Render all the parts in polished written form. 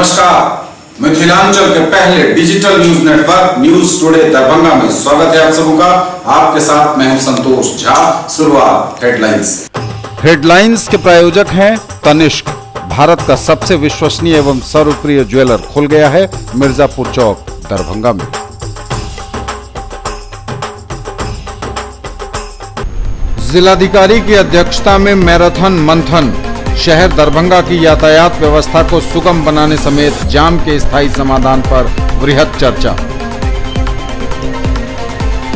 नमस्कार, मिथिलांचल के पहले digital news network news today Darbhanga में स्वागत है आप सबों का। आपके साथ मैं हूं संतोष झा। शुरुआत हेडलाइंस। हेडलाइंस के प्रायोजक हैं तनिष्क। भारत का सबसे विश्वसनीय एवं सर्वप्रिय ज्वेलर खुल गया है मिर्जापुर चौक दरभंगा में। जिलाधिकारी की अध्यक्षता में मैराथन मंथन, शहर दरभंगा की यातायात व्यवस्था को सुगम बनाने समेत जाम के स्थायी समाधान पर वृहद चर्चा।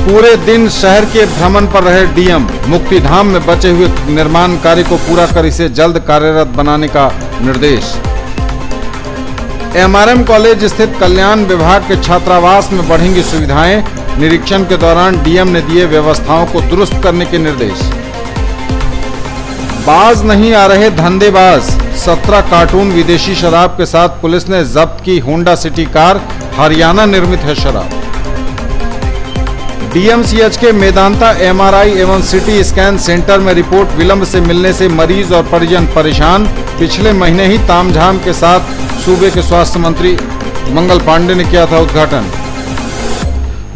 पूरे दिन शहर के भ्रमण पर रहे डीएम, मुक्तिधाम में बचे हुए निर्माण कार्य को पूरा कर इसे जल्द कार्यरत बनाने का निर्देश। एमआरएम कॉलेज स्थित कल्याण विभाग के छात्रावास में बढ़ेंगी सुविधाएं, निरीक्षण के दौरान डीएम ने दिए व्यवस्थाओं को दुरुस्त करने के निर्देश। बाज नहीं आ रहे धंधेबाज, 17 कार्टून विदेशी शराब के साथ पुलिस ने जब्त की होंडा सिटी कार, हरियाणा निर्मित है शराब। डीएमसीएच के मेदांता एमआरआई एवं सिटी स्कैन सेंटर में रिपोर्ट विलंब से मिलने से मरीज और परिजन परेशान। पिछले महीने ही तामझाम के साथ सूबे के स्वास्थ्य मंत्री मंगल पांडे ने किया था उद्घाटन।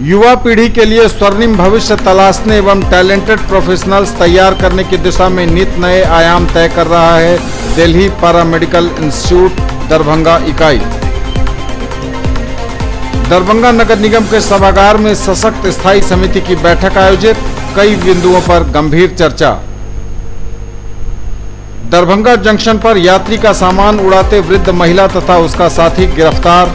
युवा पीढ़ी के लिए स्वर्णिम भविष्य तलाशने एवं टैलेंटेड प्रोफेशनल्स तैयार करने की दिशा में नित नए आयाम तय कर रहा है दिल्ली पैरामेडिकल इंस्टीट्यूट दरभंगा इकाई। दरभंगा नगर निगम के सभागार में सशक्त स्थायी समिति की बैठक आयोजित, कई बिंदुओं पर गंभीर चर्चा। दरभंगा जंक्शन पर यात्री का सामान उड़ाते वृद्ध महिला तथा उसका साथी गिरफ्तार।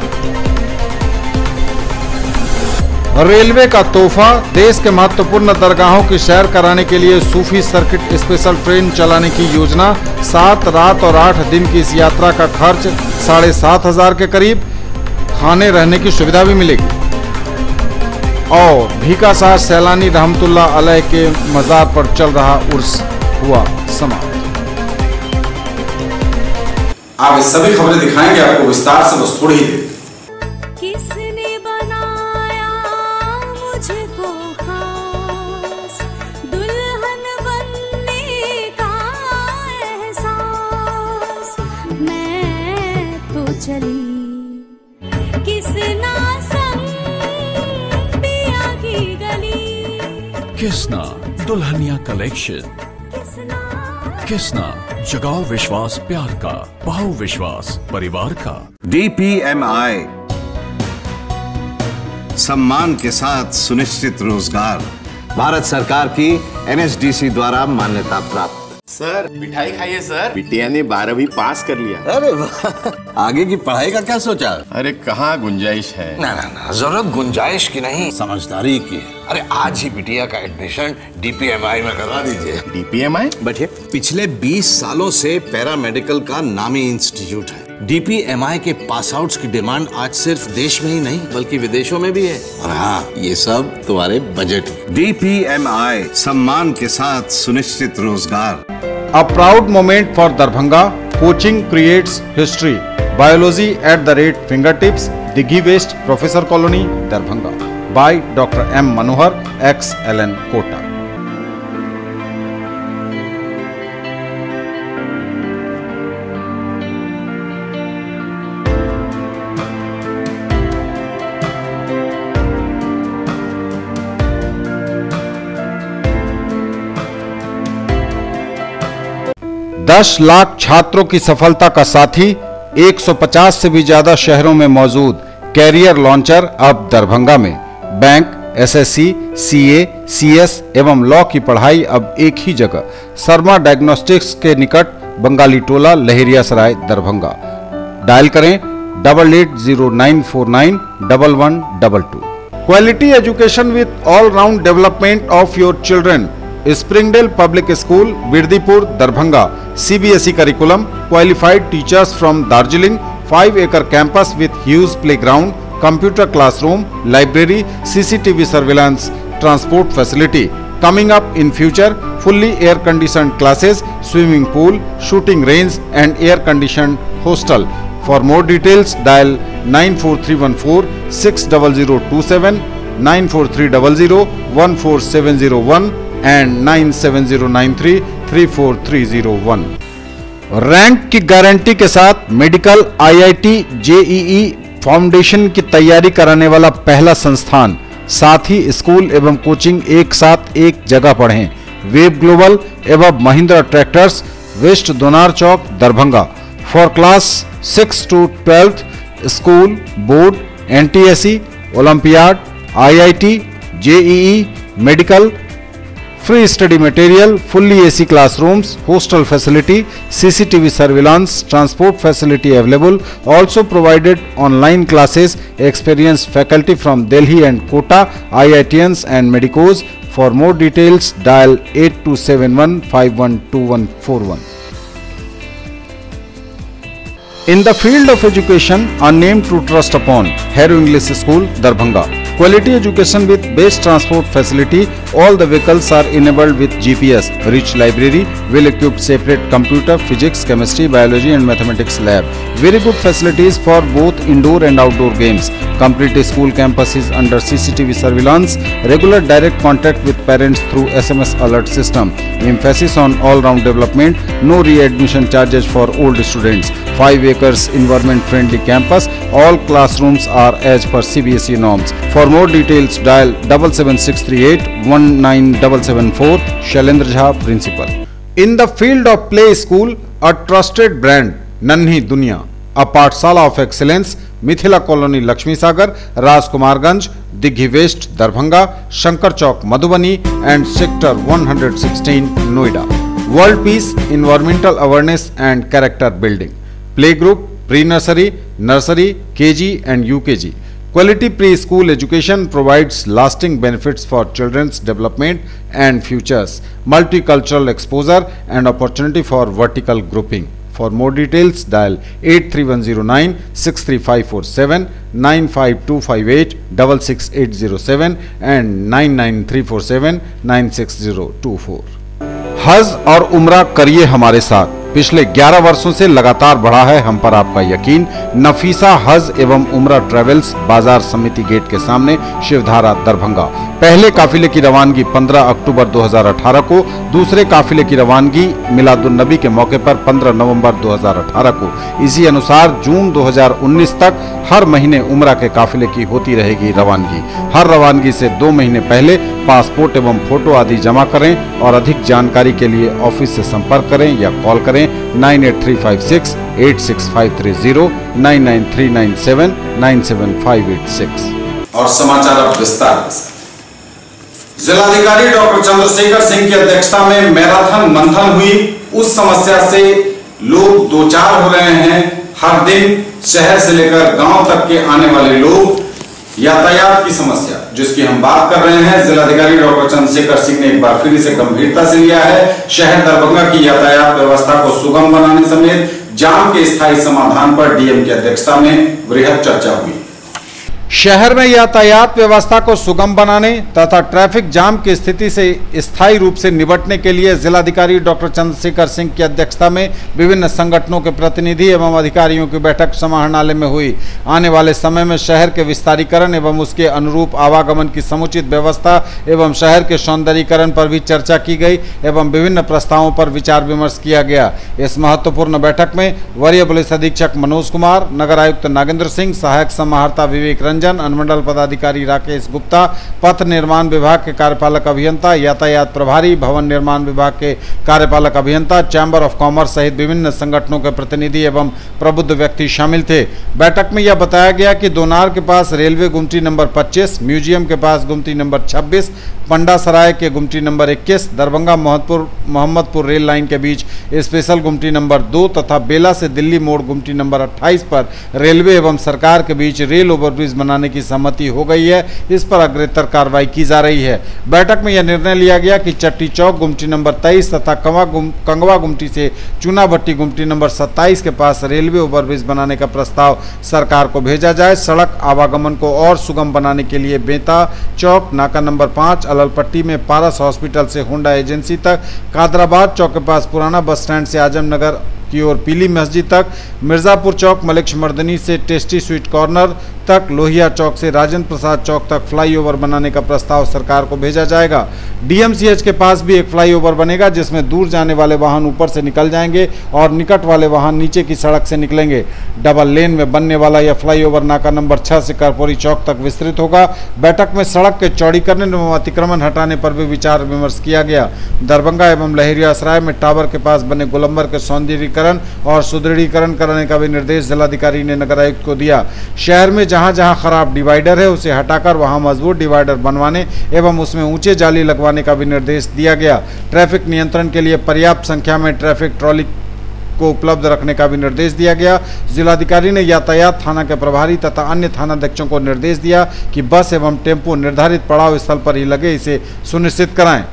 रेलवे का तोहफा, देश के महत्वपूर्ण दरगाहों की सैर कराने के लिए सूफी सर्किट स्पेशल ट्रेन चलाने की योजना। 7 रात और 8 दिन की इस यात्रा का खर्च 7,500 के करीब। खाने रहने की सुविधा भी मिलेगी। और भीका शाह सैलानी रहमतुल्लाह अलैह के मजार पर चल रहा उर्स हुआ समाप्त। आप इस सभी खबरें दिखाएंगे आपको विस्तार से, बस थोड़ी ही देर। किसना दुल्हनिया कलेक्शन। किसना जगाओ विश्वास प्यार का, पाओ विश्वास परिवार का। DPMI, सम्मान के साथ सुनिश्चित रोजगार, भारत सरकार की NSDC द्वारा मान्यता प्राप्त। सर मिठाई खाइए सर, बिटिया ने 12वीं पास कर लिया। अरे वाह, आगे की पढ़ाई का क्या सोचा? अरे कहाँ गुंजाइश है। ना जरूरत गुंजाइश की नहीं, समझदारी की। अरे आज ही बिटिया का एडमिशन DPMI में करवा दीजिए। DPMI बैठिए। पिछले 20 सालों से पैरामेडिकल का नामी इंस्टीट्यूट है। DPMI के पास आउट्स की डिमांड आज सिर्फ देश में ही नहीं बल्कि विदेशों में भी है। और हाँ, ये सब तुम्हारे बजट। DPMI, सम्मान के साथ सुनिश्चित रोजगार। A proud moment for Darbhanga. Coaching creates history. Biology at the rate fingertips. Dighi West, Professor Colony, Darbhanga. By Dr. M. Manohar, ex-LN Kota. दस लाख छात्रों की सफलता का साथी, 150 से भी ज्यादा शहरों में मौजूद कैरियर लॉन्चर अब दरभंगा में। बैंक, SSC, CA, CS एवं लॉ की पढ़ाई अब एक ही जगह। शर्मा डायग्नोस्टिक्स के निकट, बंगाली टोला, लहेरियासराय, दरभंगा। डायल करें 880949 1122। Quality education with all round development of your children. Springdale public school, Birdipur, Darbhanga. CBSE curriculum, qualified teachers from Darjeeling, 5-acre campus with huge playground, computer classroom, library, CCTV surveillance, transport facility. Coming up in future, fully air-conditioned classes, swimming pool, shooting range and air-conditioned hostel. For more details, dial 94314 60027, 94300 14701 and 97093 34301। Rank की guarantee के साथ medical, IIT, JEE foundation की तैयारी कराने वाला पहला संस्थान। साथ ही स्कूल एवं कोचिंग एक साथ एक जगह पढ़ें। वेब ग्लोबल एवं Mahindra tractors, west Donar Chowk, Darbhanga. For class 6 to 12 school, board, NTSE, olympiad, IIT, JEE, medical, free study material, fully AC classrooms, hostel facility, CCTV surveillance, transport facility available, also provided online classes, experienced faculty from Delhi and Kota, IITians and medicos. For more details, dial 8271 512141. In the field of education, a name to trust upon, Hero English School, Darbhanga. Quality education with best transport facility. All the vehicles are enabled with GPS. Rich library, well-equipped separate computer, physics, chemistry, biology and mathematics lab. Very good facilities for both indoor and outdoor games. Complete school campus is under CCTV surveillance. Regular direct contact with parents through SMS alert system. Emphasis on all-round development. No readmission charges for old students. 5 acres environment-friendly campus. All classrooms are as per CBSE norms. For more details, dial 77638 19774. Shailendra Jha, Principal. In the field of play school, a trusted brand, Nanhi Dunya, a Pathshala of excellence, Mithila Colony, Lakshmi Sagar, Rajkumarganj, Dighi West, Darbhanga, Shankar Chowk, Madhubani and Sector 116, Noida. World Peace, Environmental Awareness and Character Building. Playgroup, Pre-Nursery, Nursery, KG and UKG. Quality preschool education provides lasting benefits for children's development and futures. Multicultural exposure and opportunity for vertical grouping. For more details, dial 83109 63547, 95258 66807 and 99347 96024. हज और उम्रा करिए हमारे साथ। पिछले 11 वर्षों से लगातार बढ़ा है हम पर आपका यकीन। नफीसा हज एवं उम्रा ट्रेवल्स, बाजार समिति गेट के सामने, शिवधारा, दरभंगा। पहले काफिले की रवानगी 15 अक्टूबर 2018 को, दूसरे काफिले की रवानगी मिलादुन्नबी के मौके पर 15 नवंबर 2018 को। इसी अनुसार जून 2019 तक हर महीने उम्रा के काफिले की होती रहेगी रवानगी। हर रवानगी से 2 महीने पहले पासपोर्ट एवं फोटो आदि जमा करें और अधिक जानकारी के लिए ऑफिस से संपर्क करें या कॉल करें 98356 86530, 99397 97586। और समाचार अब विस्तार से। जिलाधिकारी डॉक्टर चंद्रशेखर सिंह की अध्यक्षता में मैराथन मंथन हुई। उस समस्या से लोग दो चार हो रहे हैं। हर दिन शहर से लेकर गांव तक के आने वाले लोग, यातायात की समस्या जिसकी हम बात कर रहे हैं, जिलाधिकारी डॉक्टर चंद्रशेखर सिंह ने एक बार फिर इसे गंभीरता से लिया है। शहर दरभंगा की यातायात व्यवस्था को सुगम बनाने समेत जाम के स्थायी समाधान पर डीएम की अध्यक्षता में वृहद चर्चा हुई। शहर में यातायात व्यवस्था को सुगम बनाने तथा ट्रैफिक जाम की स्थिति से स्थायी रूप से निपटने के लिए जिलाधिकारी डॉक्टर चंद्रशेखर सिंह की अध्यक्षता में विभिन्न संगठनों के प्रतिनिधि एवं अधिकारियों की बैठक समाहरणालय में हुई। आने वाले समय में शहर के विस्तारीकरण एवं उसके अनुरूप आवागमन की समुचित व्यवस्था एवं शहर के सौंदर्यीकरण पर भी चर्चा की गई एवं विभिन्न प्रस्तावों पर विचार विमर्श किया गया। इस महत्वपूर्ण बैठक में वरीय पुलिस अधीक्षक मनोज कुमार, नगर आयुक्त नागेंद्र सिंह, सहायक समाहर्ता विवेक रंजन, अनुमंडल पदाधिकारी राकेश गुप्ता, पथ निर्माण विभाग के कार्यपालक अभियंता, यातायात प्रभारी, भवन निर्माण विभाग के कार्यपालक अभियंता, चैम्बर ऑफ कॉमर्स सहित विभिन्न संगठनों के प्रतिनिधि एवं प्रबुद्ध व्यक्ति शामिल थे। बैठक में यह बताया गया कि दोनार के पास रेलवे गुमटी नंबर 25, म्यूजियम के पास गुमटी नंबर 26, पंडा सराय के गुमटी number 21, Darbhanga Mohammadpur rail line के बीच स्पेशल गुमटी नंबर 2 तथा बेला से दिल्ली मोड़ गुमटी नंबर 28 पर रेलवे एवं सरकार के बीच रेल ओवरब्रिज बनाने की सहमति हो गई है। इस पर अग्रेतर कार्रवाई की जा रही है। बैठक में यह निर्णय लिया गया कि चट्टी चौक गुमटी नंबर 23 तथा कंगवा गुमटी से चूना भट्टी गुमटी नंबर 27 के पास रेलवे ओवरब्रिज बनाने का प्रस्ताव सरकार को भेजा जाए। सड़क आवागमन को और सुगम बनाने के लिए बेता चौक, नाका नंबर 5, अललपट्टी में पारस हॉस्पिटल से होंडा एजेंसी तक, कादराबाद चौक के पास पुराना बस स्टैंड से आजमनगर की ओर पीली मस्जिद तक, मिर्जापुर चौक मलिक मर्दनी से टेस्टी स्वीट कॉर्नर तक, लोहिया चौक से राजेंद्र प्रसाद चौक तक फ्लाईओवर बनाने का प्रस्ताव सरकार को भेजा जाएगा। डीएमसीएच के पास भी एक फ्लाईओवर बनेगा जिसमें दूर जाने वाले वाहन ऊपर से निकल जाएंगे और निकट वाले वाहन नीचे की सड़क से निकलेंगे। डबल लेन में बनने वाला यह फ्लाईओवर नाका नंबर 6 से करपोरी चौक तक विस्तृत होगा। बैठक में सड़क के चौड़ीकरण एवं अतिक्रमण हटाने पर भी विचार विमर्श किया गया। दरभंगा एवं लहेरियासराय में टावर के पास बने गोलंबर के सौंदर्यीकरण और सुदृढ़ीकरण करने का भी निर्देश जिलाधिकारी ने नगर आयुक्त को दिया। शहर में जहां जहां खराब डिवाइडर है उसे हटाकर वहां मजबूत डिवाइडर बनवाने एवं उसमें ऊंचे जाली लगवाने का भी निर्देश दिया गया। ट्रैफिक नियंत्रण के लिए पर्याप्त संख्या में ट्रैफिक ट्रॉली को उपलब्ध रखने का भी निर्देश दिया गया। जिलाधिकारी ने यातायात थाना के प्रभारी तथा अन्य थानाध्यक्षों को निर्देश दिया कि बस एवं टेम्पो निर्धारित पड़ाव स्थल पर ही लगे, इसे सुनिश्चित कराएं।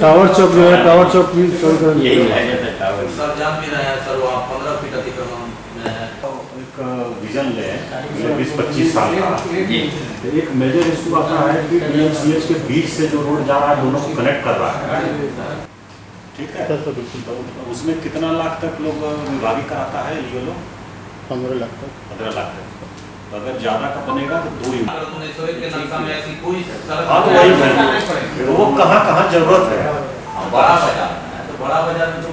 टावर चौक जो है, टावर चौक भी यही है सर, जान भी रहे हैं सर, वहाँ 15 फीट अतिक्रमण में है। एक विजन ले 20-25 साल का एक मेजर इशू अपना है कि डीएमसीएच के बीच से जो रोड जा रहा है दोनों को कनेक्ट कर रहा है, ठीक है। तो उसमें कितना लाख तक लोग विभागीय कराता है ये लोग? 15 लाख तक। 15 लाख तक। तो अगर ज्यादा का बनेगा तो 2 ही। हाँ तो वही है, वो कहाँ जरूरत है? बड़ा बाजार है तो बड़ा बाजार में तो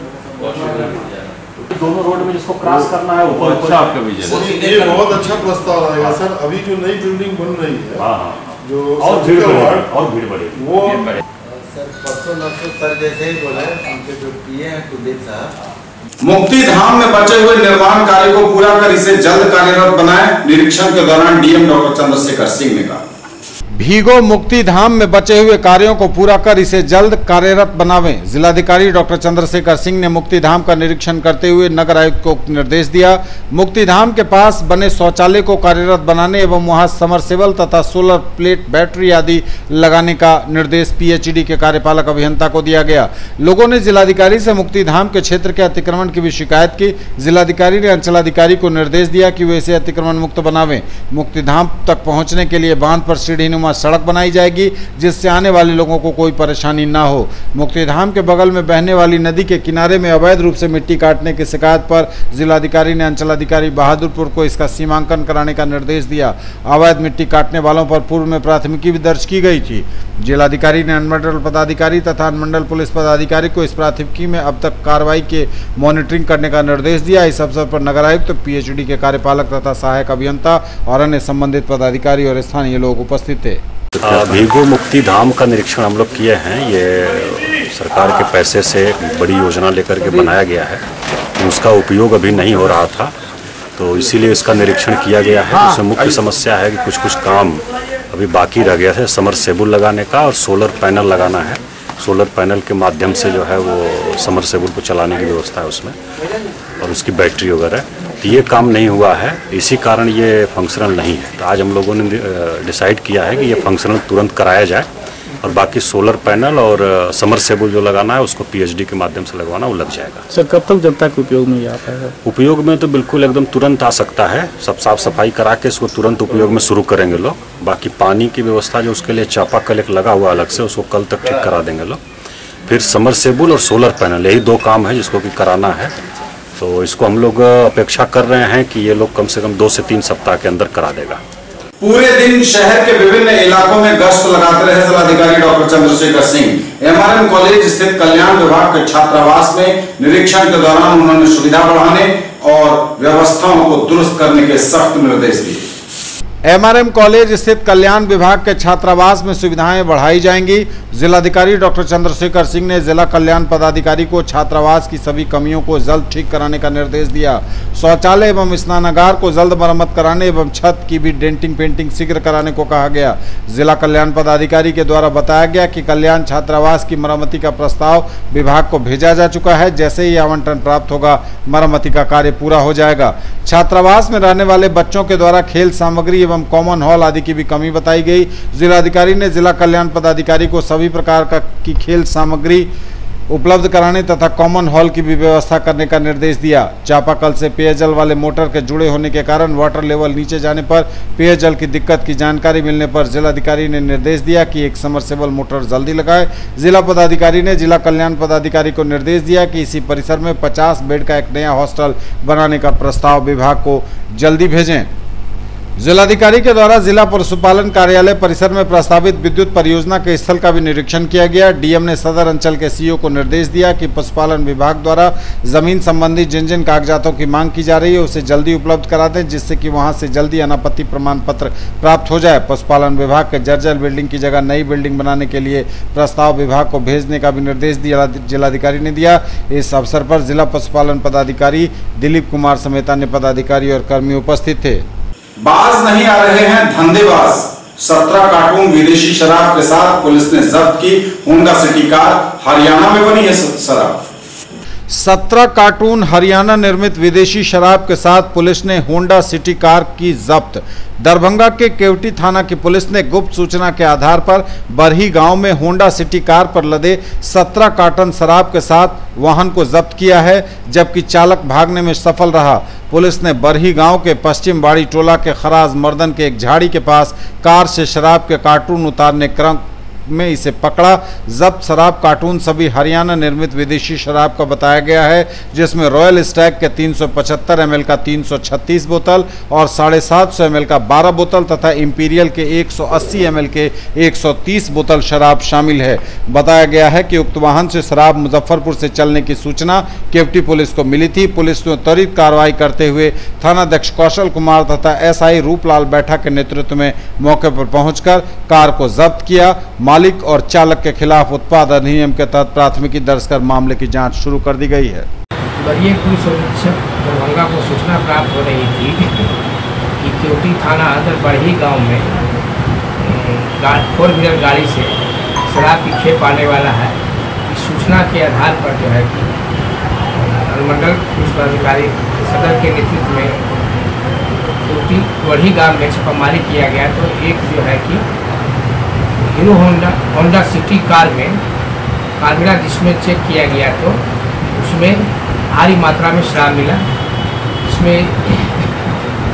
दोनों रोड में जिसको क्रॉस करना है वो अच्छा आपका विजन। ये बहुत अच्छा प्रस्ताव आएगा सर। अभी जो नई बिल्डिंग बन रही है, हाँ, जो और भीड़ बढ़ेगी वो सर परसों नरसों सर जैसे ही बोले उनके जो पीए हैं कुलदीप साहब, मुक्ति धाम में बचे हुए निर्माण कार्य को पूरा कर इसे जल्द कार्यरत बनाएं, निरीक्षण के दौरान डीएम डॉक्टर चंद्रशेखर सिंह ने कहा। भीगो मुक्ति धाम में बचे हुए कार्यों को पूरा कर इसे जल्द कार्यरत बनावें। जिलाधिकारी डॉक्टर चंद्रशेखर सिंह ने मुक्ति धाम का निरीक्षण करते हुए नगर आयुक्त को निर्देश दिया। मुक्ति धाम के पास बने शौचालय को कार्यरत बनाने एवं वहां समरसेबल तथा सोलर प्लेट बैटरी आदि लगाने का निर्देश पीएचईडी के कार्यपालक अभियंता को दिया गया। लोगों ने जिलाधिकारी से मुक्ति धाम के क्षेत्र के अतिक्रमण की भी शिकायत की। जिलाधिकारी ने अंचलाधिकारी को निर्देश दिया कि वे इसे अतिक्रमण मुक्त बनावें। मुक्ति धाम तक पहुंचने के लिए बांध पर सीढ़ीनुमा सड़क बनाई जाएगी जिससे आने वाले लोगों को कोई परेशानी ना हो। मुक्तिधाम के बगल में बहने वाली नदी के किनारे में अवैध रूप से मिट्टी काटने की शिकायत पर जिलाधिकारी ने अंचलाधिकारी बहादुरपुर को इसका सीमांकन कराने का निर्देश दिया। अवैध मिट्टी काटने वालों पर पूर्व में प्राथमिकी भी दर्ज की गई थी। जिलाधिकारी ने अनुमंडल पदाधिकारी तथा अनुमंडल पुलिस पदाधिकारी को इस प्राथमिकी में अब तक कार्रवाई के मॉनिटरिंग करने का निर्देश दिया। इस अवसर पर नगर आयुक्त, पीएचईडी के कार्यपालक तथा सहायक अभियंता और अन्य संबंधित पदाधिकारी और स्थानीय लोग उपस्थित थे। भीगो मुक्ति धाम का निरीक्षण हम लोग किए हैं। ये सरकार के पैसे से बड़ी योजना लेकर के बनाया गया है, उसका उपयोग अभी नहीं हो रहा था, तो इसीलिए इसका निरीक्षण किया गया है। उसमें मुख्य समस्या है कि कुछ काम अभी बाकी रह गया है, समरसेबुल लगाने का और सोलर पैनल लगाना है। सोलर पैनल के माध्यम से जो है वो समरसेबुल को चलाने की व्यवस्था है उसमें, और उसकी बैटरी वगैरह, तो ये काम नहीं हुआ है, इसी कारण ये फंक्शनल नहीं है। तो आज हम लोगों ने डिसाइड किया है कि ये फंक्शनल तुरंत कराया जाए और बाकी सोलर पैनल और समरसेबुल जो लगाना है उसको पीएचडी के माध्यम से लगवाना, वो लग जाएगा। सर कब तक जनता के उपयोग में आता है? उपयोग में तो बिल्कुल एकदम तुरंत आ सकता है। सब साफ सफाई करा के इसको तुरंत उपयोग में शुरू करेंगे लोग। बाकी पानी की व्यवस्था जो उसके लिए चापाकल एक लगा हुआ अलग से, उसको कल तक ठीक करा देंगे लोग। फिर समरसेबुल और सोलर पैनल, यही 2 काम है जिसको कि कराना है। तो इसको हम लोग अपेक्षा कर रहे हैं कि ये लोग कम से कम 2 से 3 सप्ताह के अंदर करा देगा। पूरे दिन शहर के विभिन्न इलाकों में गश्त लगाते रहे जिलाधिकारी doctor Chandrashekhar Singh. MRM college स्थित कल्याण विभाग के छात्रावास में निरीक्षण के दौरान उन्होंने सुविधा बढ़ाने और व्यवस्थाओं को दुरुस्त करने के सख्त निर्देश दिए। एमआरएम कॉलेज स्थित कल्याण विभाग के छात्रावास में सुविधाएं बढ़ाई जाएंगी। जिलाधिकारी डॉक्टर चंद्रशेखर सिंह ने जिला कल्याण पदाधिकारी को छात्रावास की सभी कमियों को जल्द ठीक कराने का निर्देश दिया। शौचालय एवं स्नानागार को जल्द मरम्मत कराने एवं छत की भी डेंटिंग पेंटिंग शीघ्र कराने को कहा गया। जिला कल्याण पदाधिकारी के द्वारा बताया गया कि कल्याण छात्रावास की मरम्मति का प्रस्ताव विभाग को भेजा जा चुका है। जैसे ही आवंटन प्राप्त होगा, मरम्मति का कार्य पूरा हो जाएगा। छात्रावास में रहने वाले बच्चों के द्वारा खेल सामग्री एवं कॉमन हॉल आदि की भी कमी बताई गई। जिलाधिकारी ने जिला कल्याण पदाधिकारी को सभी प्रकार की खेल सामग्री उपलब्ध कराने तथा कॉमन हॉल की भी व्यवस्था करने का निर्देश दिया। चापाकल से पेयजल वाले मोटर के जुड़े होने के कारण वाटर लेवल नीचे जाने पर पेयजल की दिक्कत की जानकारी मिलने पर जिलाधिकारी ने निर्देश दिया कि एक समरसेबल मोटर जल्दी लगाए। जिला पदाधिकारी ने जिला कल्याण पदाधिकारी को निर्देश दिया कि इसी परिसर में 50 बेड का एक नया हॉस्टल बनाने का प्रस्ताव विभाग को जल्दी भेजें। जिलाधिकारी के द्वारा जिला पशुपालन कार्यालय परिसर में प्रस्तावित विद्युत परियोजना के स्थल का भी निरीक्षण किया गया। डीएम ने सदर अंचल के सीईओ को निर्देश दिया कि पशुपालन विभाग द्वारा जमीन संबंधी जिन जिन कागजातों की मांग की जा रही है उसे जल्दी उपलब्ध करा दें, जिससे कि वहां से जल्दी अनापत्ति प्रमाण पत्र प्राप्त हो जाए। पशुपालन विभाग के जर्जर बिल्डिंग की जगह नई बिल्डिंग बनाने के लिए प्रस्ताव विभाग को भेजने का भी निर्देश जिलाधिकारी ने दिया। इस अवसर पर जिला पशुपालन पदाधिकारी दिलीप कुमार समेत अन्य पदाधिकारी और कर्मी उपस्थित थे। बाज नहीं आ रहे हैं धंधेबाज। 17 कार्टून विदेशी शराब के साथ पुलिस ने जब्त की होंडा सिटी कार। हरियाणा में बनी है शराब। 17 कार्टून हरियाणा निर्मित विदेशी शराब के साथ पुलिस ने होंडा सिटी कार की जब्त। दरभंगा के केवटी थाना की पुलिस ने गुप्त सूचना के आधार पर बरही गांव में होंडा सिटी कार पर लदे 17 कार्टन शराब के साथ वाहन को जब्त किया है, जबकि चालक भागने में सफल रहा। पुलिस ने बरही गांव के पश्चिम बाड़ी टोला के खराज मर्दन के एक झाड़ी के पास कार से शराब के कार्टून उतारने क्रम में इसे पकड़ा। जब्त शराब कार्टून सभी हरियाणा निर्मित विदेशी शराब का बताया गया है, जिसमें रॉयल स्टैग के 375 ml का 336 बोतल और 750 ml का 12 बोतल तथा इंपीरियल के 180 ml के 130 बोतल शराब शामिल है। बताया गया है कि उक्त वाहन से शराब मुजफ्फरपुर से चलने की सूचना केवटी पुलिस को मिली थी। पुलिस ने त्वरित कार्रवाई करते हुए थानाध्यक्ष कौशल कुमार तथा एसआई रूपलाल बैठा के नेतृत्व में मौके पर पहुंचकर कार को जब्त किया। मालिक और चालक के खिलाफ उत्पाद अधिनियम के तहत प्राथमिकी दर्ज कर मामले की जांच शुरू कर दी गई है। वरीय पुलिस अधीक्षक दरभंगा को सूचना प्राप्त हो रही थी कि केवटी थाना अंदर बरही गांव में 4 व्हीलर गाड़ी से शराब की खेप आने वाला है। इस सूचना के आधार पर जो है कि अनुमंडल पुलिस पदाधिकारी सदर के नेतृत्व में केवटी बरही गांव में छापामारी किया गया। तो एक जो है कि हीरो होंडा सिटी कार में मिला, जिसमें चेक किया गया तो उसमें भारी मात्रा में शराब मिला। इसमें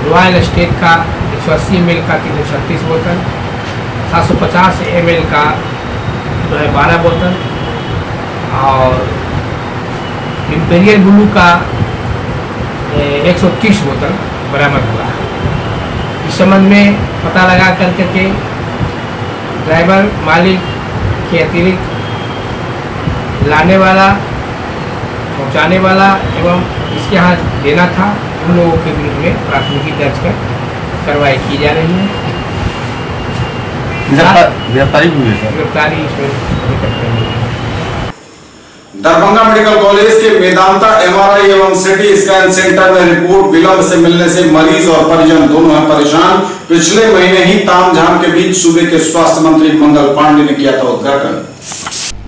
रॉयल स्टेग का 180 ml का 336 बोतल, 750 ml का जो है 12 बोतल और इंपीरियल ब्लू का 130 बोतल बरामद हुआ। इस संबंध में पता लगा करके ड्राइवर मालिक के अतिरिक्त लाने वाला, पहुंचाने वाला एवं इसके यहाँ देना था, उन लोगों के विरुद्ध में प्राथमिकी दर्ज कर कार्रवाई की जा रही है। गिरफ्तारी इसमें करते हैं। दरभंगा मेडिकल कॉलेज के मेदांता एमआरआई एवं सिटी स्कैन सेंटर में रिपोर्ट विलंब से मिलने से मरीज और परिजन दोनों हैं परेशान। पिछले महीने ही तामझाम के बीच सूबे के स्वास्थ्य मंत्री मंगल पांडे ने किया था उद्घाटन।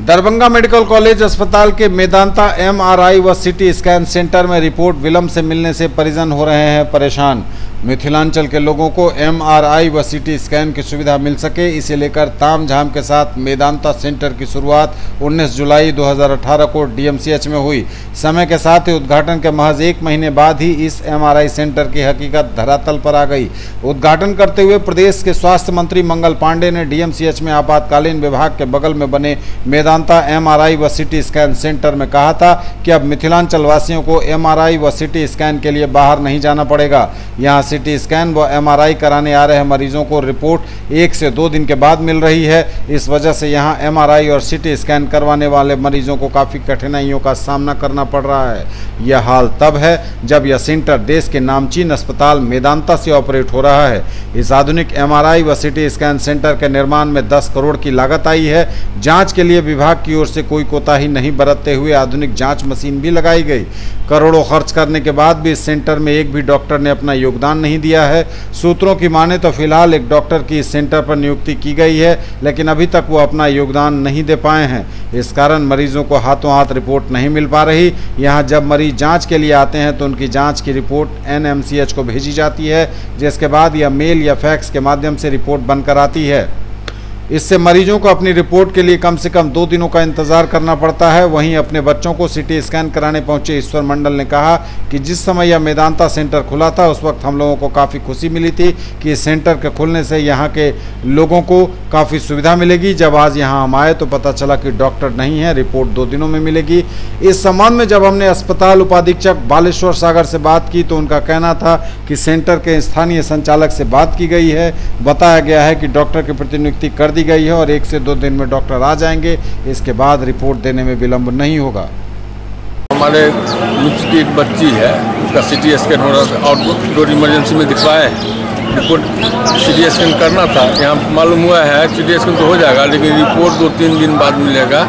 दरभंगा मेडिकल कॉलेज अस्पताल के मेदांता एमआरआई व सिटी स्कैन सेंटर में रिपोर्ट विलंब से मिलने से परिजन हो रहे हैं परेशान। मिथिलांचल के लोगों को एमआरआई व सिटी स्कैन की सुविधा मिल सके, इसे लेकर तामझाम के साथ मेदांता सेंटर की शुरुआत 19 जुलाई 2018 को डीएमसीएच में हुई। समय के साथ ही उद्घाटन के महज 1 महीने बाद ही इस एमआरआई सेंटर की हकीकत धरातल पर आ गई। उद्घाटन करते हुए प्रदेश के स्वास्थ्य मंत्री मंगल पांडे ने डीएमसीएच में आपातकालीन विभाग के बगल में बने मेदांता एमआरआई व सिटी स्कैन सेंटर में कहा था कि अब मिथिलांचल वासियों को एमआरआई व सिटी स्कैन के लिए बाहर नहीं जाना पड़ेगा। यहाँ सिटी स्कैन व एमआरआई कराने आ रहे मरीजों को रिपोर्ट 1 से 2 दिन के बाद मिल रही है। इस वजह से यहाँ एमआरआई और सिटी स्कैन करवाने वाले मरीजों को काफ़ी कठिनाइयों का सामना करना पड़ रहा है। यह हाल तब है जब यह सेंटर देश के नामचीन अस्पताल मेदांता से ऑपरेट हो रहा है। इस आधुनिक एमआरआई व सिटी स्कैन सेंटर के निर्माण में 10 करोड़ की लागत आई है। जाँच के लिए विभाग की ओर से कोई कोताही नहीं बरतते हुए आधुनिक जाँच मशीन भी लगाई गई। करोड़ों खर्च करने के बाद भी इस सेंटर में एक भी डॉक्टर ने अपना योगदान नहीं दिया है। सूत्रों की माने तो फिलहाल एक डॉक्टर की इस सेंटर पर नियुक्ति की गई है, लेकिन अभी तक वो अपना योगदान नहीं दे पाए हैं। इस कारण मरीजों को हाथों हाथ रिपोर्ट नहीं मिल पा रही। यहाँ जब मरीज जांच के लिए आते हैं तो उनकी जांच की रिपोर्ट एनएमसीएच को भेजी जाती है, जिसके बाद यह मेल या फैक्स के माध्यम से रिपोर्ट बनकर आती है। इससे मरीजों को अपनी रिपोर्ट के लिए कम से कम 2 दिनों का इंतजार करना पड़ता है। वहीं अपने बच्चों को सिटी स्कैन कराने पहुंचे ईश्वर मंडल ने कहा कि जिस समय यह मेदांता सेंटर खुला था उस वक्त हम लोगों को काफ़ी खुशी मिली थी कि इस सेंटर के खुलने से यहाँ के लोगों को काफ़ी सुविधा मिलेगी। जब आज यहाँ हम आए तो पता चला कि डॉक्टर नहीं है, रिपोर्ट 2 दिनों में मिलेगी। इस संबंध में जब हमने अस्पताल उपाधीक्षक बालेश्वर सागर से बात की तो उनका कहना था कि सेंटर के स्थानीय संचालक से बात की गई है, बताया गया है कि डॉक्टर की प्रतिनियुक्ति कर दी गई है और 1 से 2 दिन में डॉक्टर आ जाएंगे। इसके बाद रिपोर्ट देने में विलंब नहीं होगा। हमारे मित्र की एक बच्ची है, उसका सिटी स्कैन हो रहा था, आउटडोर इमरजेंसी में दिखवाए, रिपोर्ट सिटी स्कैन करना था। यहाँ मालूम हुआ है सिटी स्कैन तो हो जाएगा लेकिन रिपोर्ट 2-3 दिन बाद मिलेगा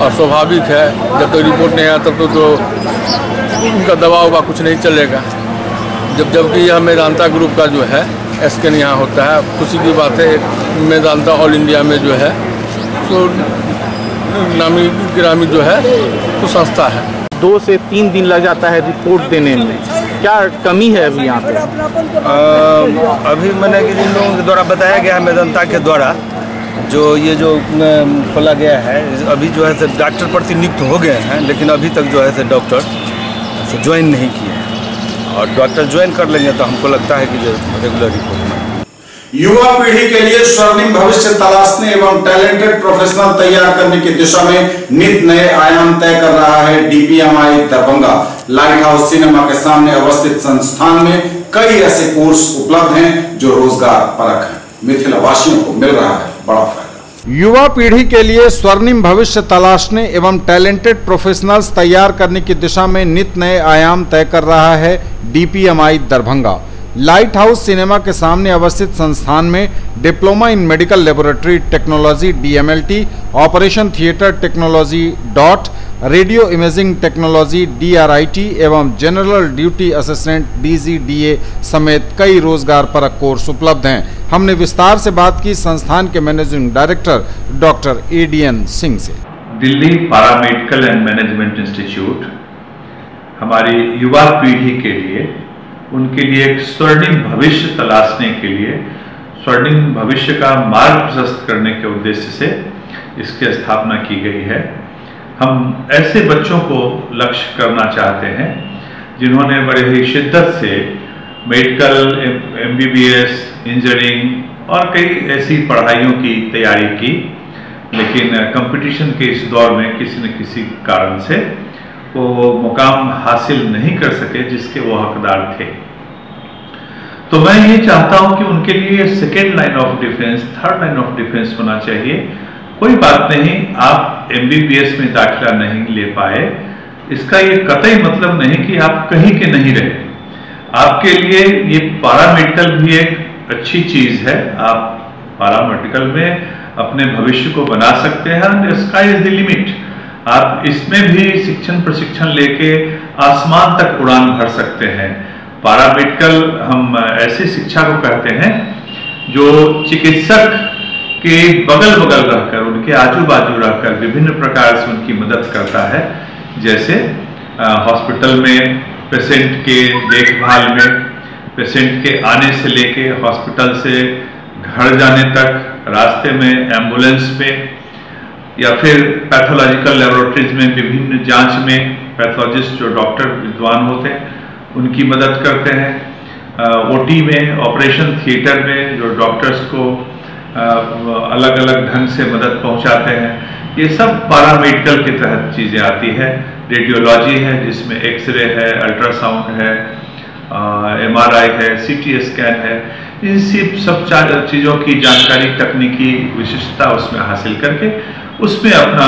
और स्वाभाविक है जब तक रिपोर्ट नहीं आया तब तो उनका दवा ववा कुछ नहीं चलेगा। जबकि यह मेदांता ग्रुप का जो है स्कैन यहाँ होता है। खुशी की बात है, मेदांता ऑल इंडिया में जो है तो नामी गिरामी जो है तो संस्था है। 2 से 3 दिन लग जाता है रिपोर्ट देने में, क्या कमी है अभी यहाँ पे? अभी मैंने कि जिन लोगों के द्वारा बताया गया है मेदांता के द्वारा जो ये जो खोला गया है, अभी जो है डॉक्टर प्रतिनियुक्त हो गए हैं लेकिन अभी तक जो है डॉक्टर ज्वाइन नहीं किए हैं और डॉक्टर ज्वाइन कर लेंगे तो हमको लगता है कि जो रेगुलर रिपोर्ट में युवा पीढ़ी के लिए स्वर्णिम भविष्य तलाशने एवं टैलेंटेड प्रोफेशनल तैयार करने की दिशा में नित नए आयाम तय कर रहा है DPMI Darbhanga. Light house cinema के सामने अवस्थित संस्थान में कई ऐसे कोर्स उपलब्ध हैं जो रोजगार परक हैं। मिथिला वासियों को मिल रहा है बड़ा फायदा। युवा पीढ़ी के लिए स्वर्णिम भविष्य तलाशने एवं टैलेंटेड प्रोफेशनल्स तैयार करने की दिशा में नित नए आयाम तय कर रहा है DPMI Darbhanga. Light house cinema के सामने अवस्थित संस्थान में diploma in medical laboratory technology DMLT, operation theatre technology dot, radio imaging technology DRIT एवं जनरल ड्यूटी असिस्टेंट DGDA समेत कई रोजगार परक कोर्स उपलब्ध हैं। हमने विस्तार से बात की संस्थान के managing director doctor ADN Singh से। Delhi paramedical and management institute हमारी युवा पीढ़ी के लिए, उनके लिए एक स्वर्णिम भविष्य तलाशने के लिए, स्वर्णिम भविष्य का मार्ग प्रशस्त करने के उद्देश्य से इसकी स्थापना की गई है। हम ऐसे बच्चों को लक्ष्य करना चाहते हैं जिन्होंने बड़े ही शिद्दत से मेडिकल, MBBS, इंजीनियरिंग और कई ऐसी पढ़ाइयों की तैयारी की लेकिन कंपटीशन के इस दौर में किसी न किसी कारण से वो मुकाम हासिल नहीं कर सके जिसके वो हकदार थे। तो मैं ये चाहता हूं कि उनके लिए second line of defence, third line of defence होना चाहिए। कोई बात नहीं, आप MBBS में दाखिला नहीं ले पाए, इसका ये कतई मतलब नहीं कि आप कहीं के नहीं रहे। आपके लिए ये पैरामेडिकल भी एक अच्छी चीज है। आप पैरामेडिकल में अपने भविष्य को बना सकते हैं। Sky is the limit. आप इसमें भी शिक्षण प्रशिक्षण लेके आसमान तक उड़ान भर सकते हैं। पैरामेडिकल हम ऐसी शिक्षा को कहते हैं जो चिकित्सक के बगल बगल रहकर, उनके आजू बाजू रहकर विभिन्न प्रकार से उनकी मदद करता है। जैसे हॉस्पिटल में पेशेंट के देखभाल में, पेशेंट के आने से लेके हॉस्पिटल से घर जाने तक, रास्ते में एम्बुलेंस में, या फिर पैथोलॉजिकल लेबोरेटरीज में विभिन्न जांच में पैथोलॉजिस्ट जो डॉक्टर विद्वान होते हैं उनकी मदद करते हैं। OT में, ऑपरेशन थिएटर में जो डॉक्टर्स को अलग अलग ढंग से मदद पहुंचाते हैं, ये सब पैरामेडिकल के तहत चीज़ें आती है। रेडियोलॉजी है जिसमें एक्सरे है, अल्ट्रासाउंड है, MRI है, CT स्कैन है। इन सब चीज़ों की जानकारी, तकनीकी विशिष्टता उसमें हासिल करके उसमें अपना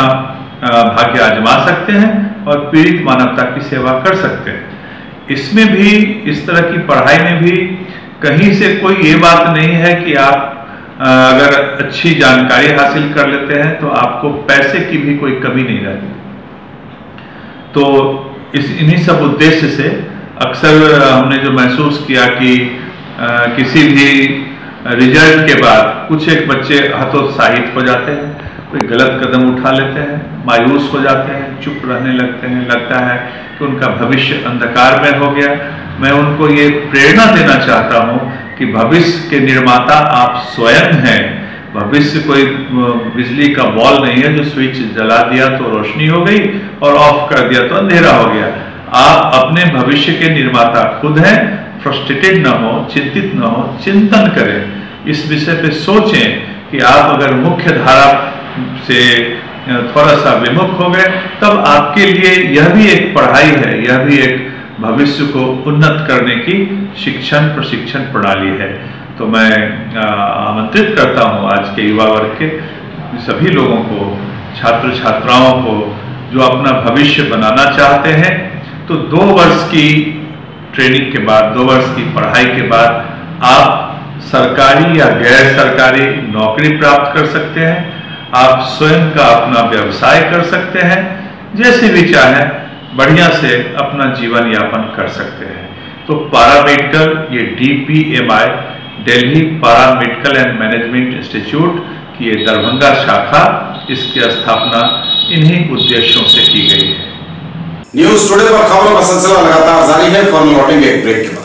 भाग्य आजमा सकते हैं और पीड़ित मानवता की सेवा कर सकते हैं। इसमें भी, इस तरह की पढ़ाई में भी कहीं से कोई ये बात नहीं है कि आप अगर अच्छी जानकारी हासिल कर लेते हैं तो आपको पैसे की भी कोई कमी नहीं रहती। तो इन्हीं सब उद्देश्य से अक्सर हमने जो महसूस किया कि किसी भी रिजल्ट के बाद कुछ एक बच्चे हतोत्साहित हो जाते हैं, कोई गलत कदम उठा लेते हैं, मायूस हो जाते हैं, चुप रहने लगते हैं, लगता है कि उनका भविष्य अंधकार में हो गया। मैं उनको ये प्रेरणा देना चाहता हूँ कि भविष्य के निर्माता आप स्वयं हैं। भविष्य कोई बिजली का बॉल नहीं है जो स्विच जला दिया तो रोशनी हो गई और ऑफ कर दिया तो अंधेरा हो गया। आप अपने भविष्य के निर्माता खुद हैं। फ्रस्ट्रेटेड न हो, चिंतित न हो, चिंतन करें, इस विषय पे सोचें कि आप अगर मुख्य धारा से थोड़ा सा विमुख हो गए तब आपके लिए यह भी एक पढ़ाई है, यह भी एक भविष्य को उन्नत करने की शिक्षण प्रशिक्षण प्रणाली है। तो मैं आमंत्रित करता हूँ आज के युवा वर्ग के सभी लोगों को, छात्र छात्राओं को जो अपना भविष्य बनाना चाहते हैं, तो 2 वर्ष की ट्रेनिंग के बाद, 2 वर्ष की पढ़ाई के बाद आप सरकारी या गैर सरकारी नौकरी प्राप्त कर सकते हैं। आप स्वयं का अपना व्यवसाय कर सकते हैं, जैसे भी चाहें बढ़िया से अपना जीवन यापन कर सकते हैं। तो पैरामेडिकल, ये DPMI Delhi paramedical and management institute की ये दरभंगा शाखा, इसकी स्थापना इन्हीं उद्देश्यों से की गई है। न्यूज टुडे पर खबरों का सिलसिला लगातार जारी है। फौरन लौटेंगे एक ब्रेक के बाद।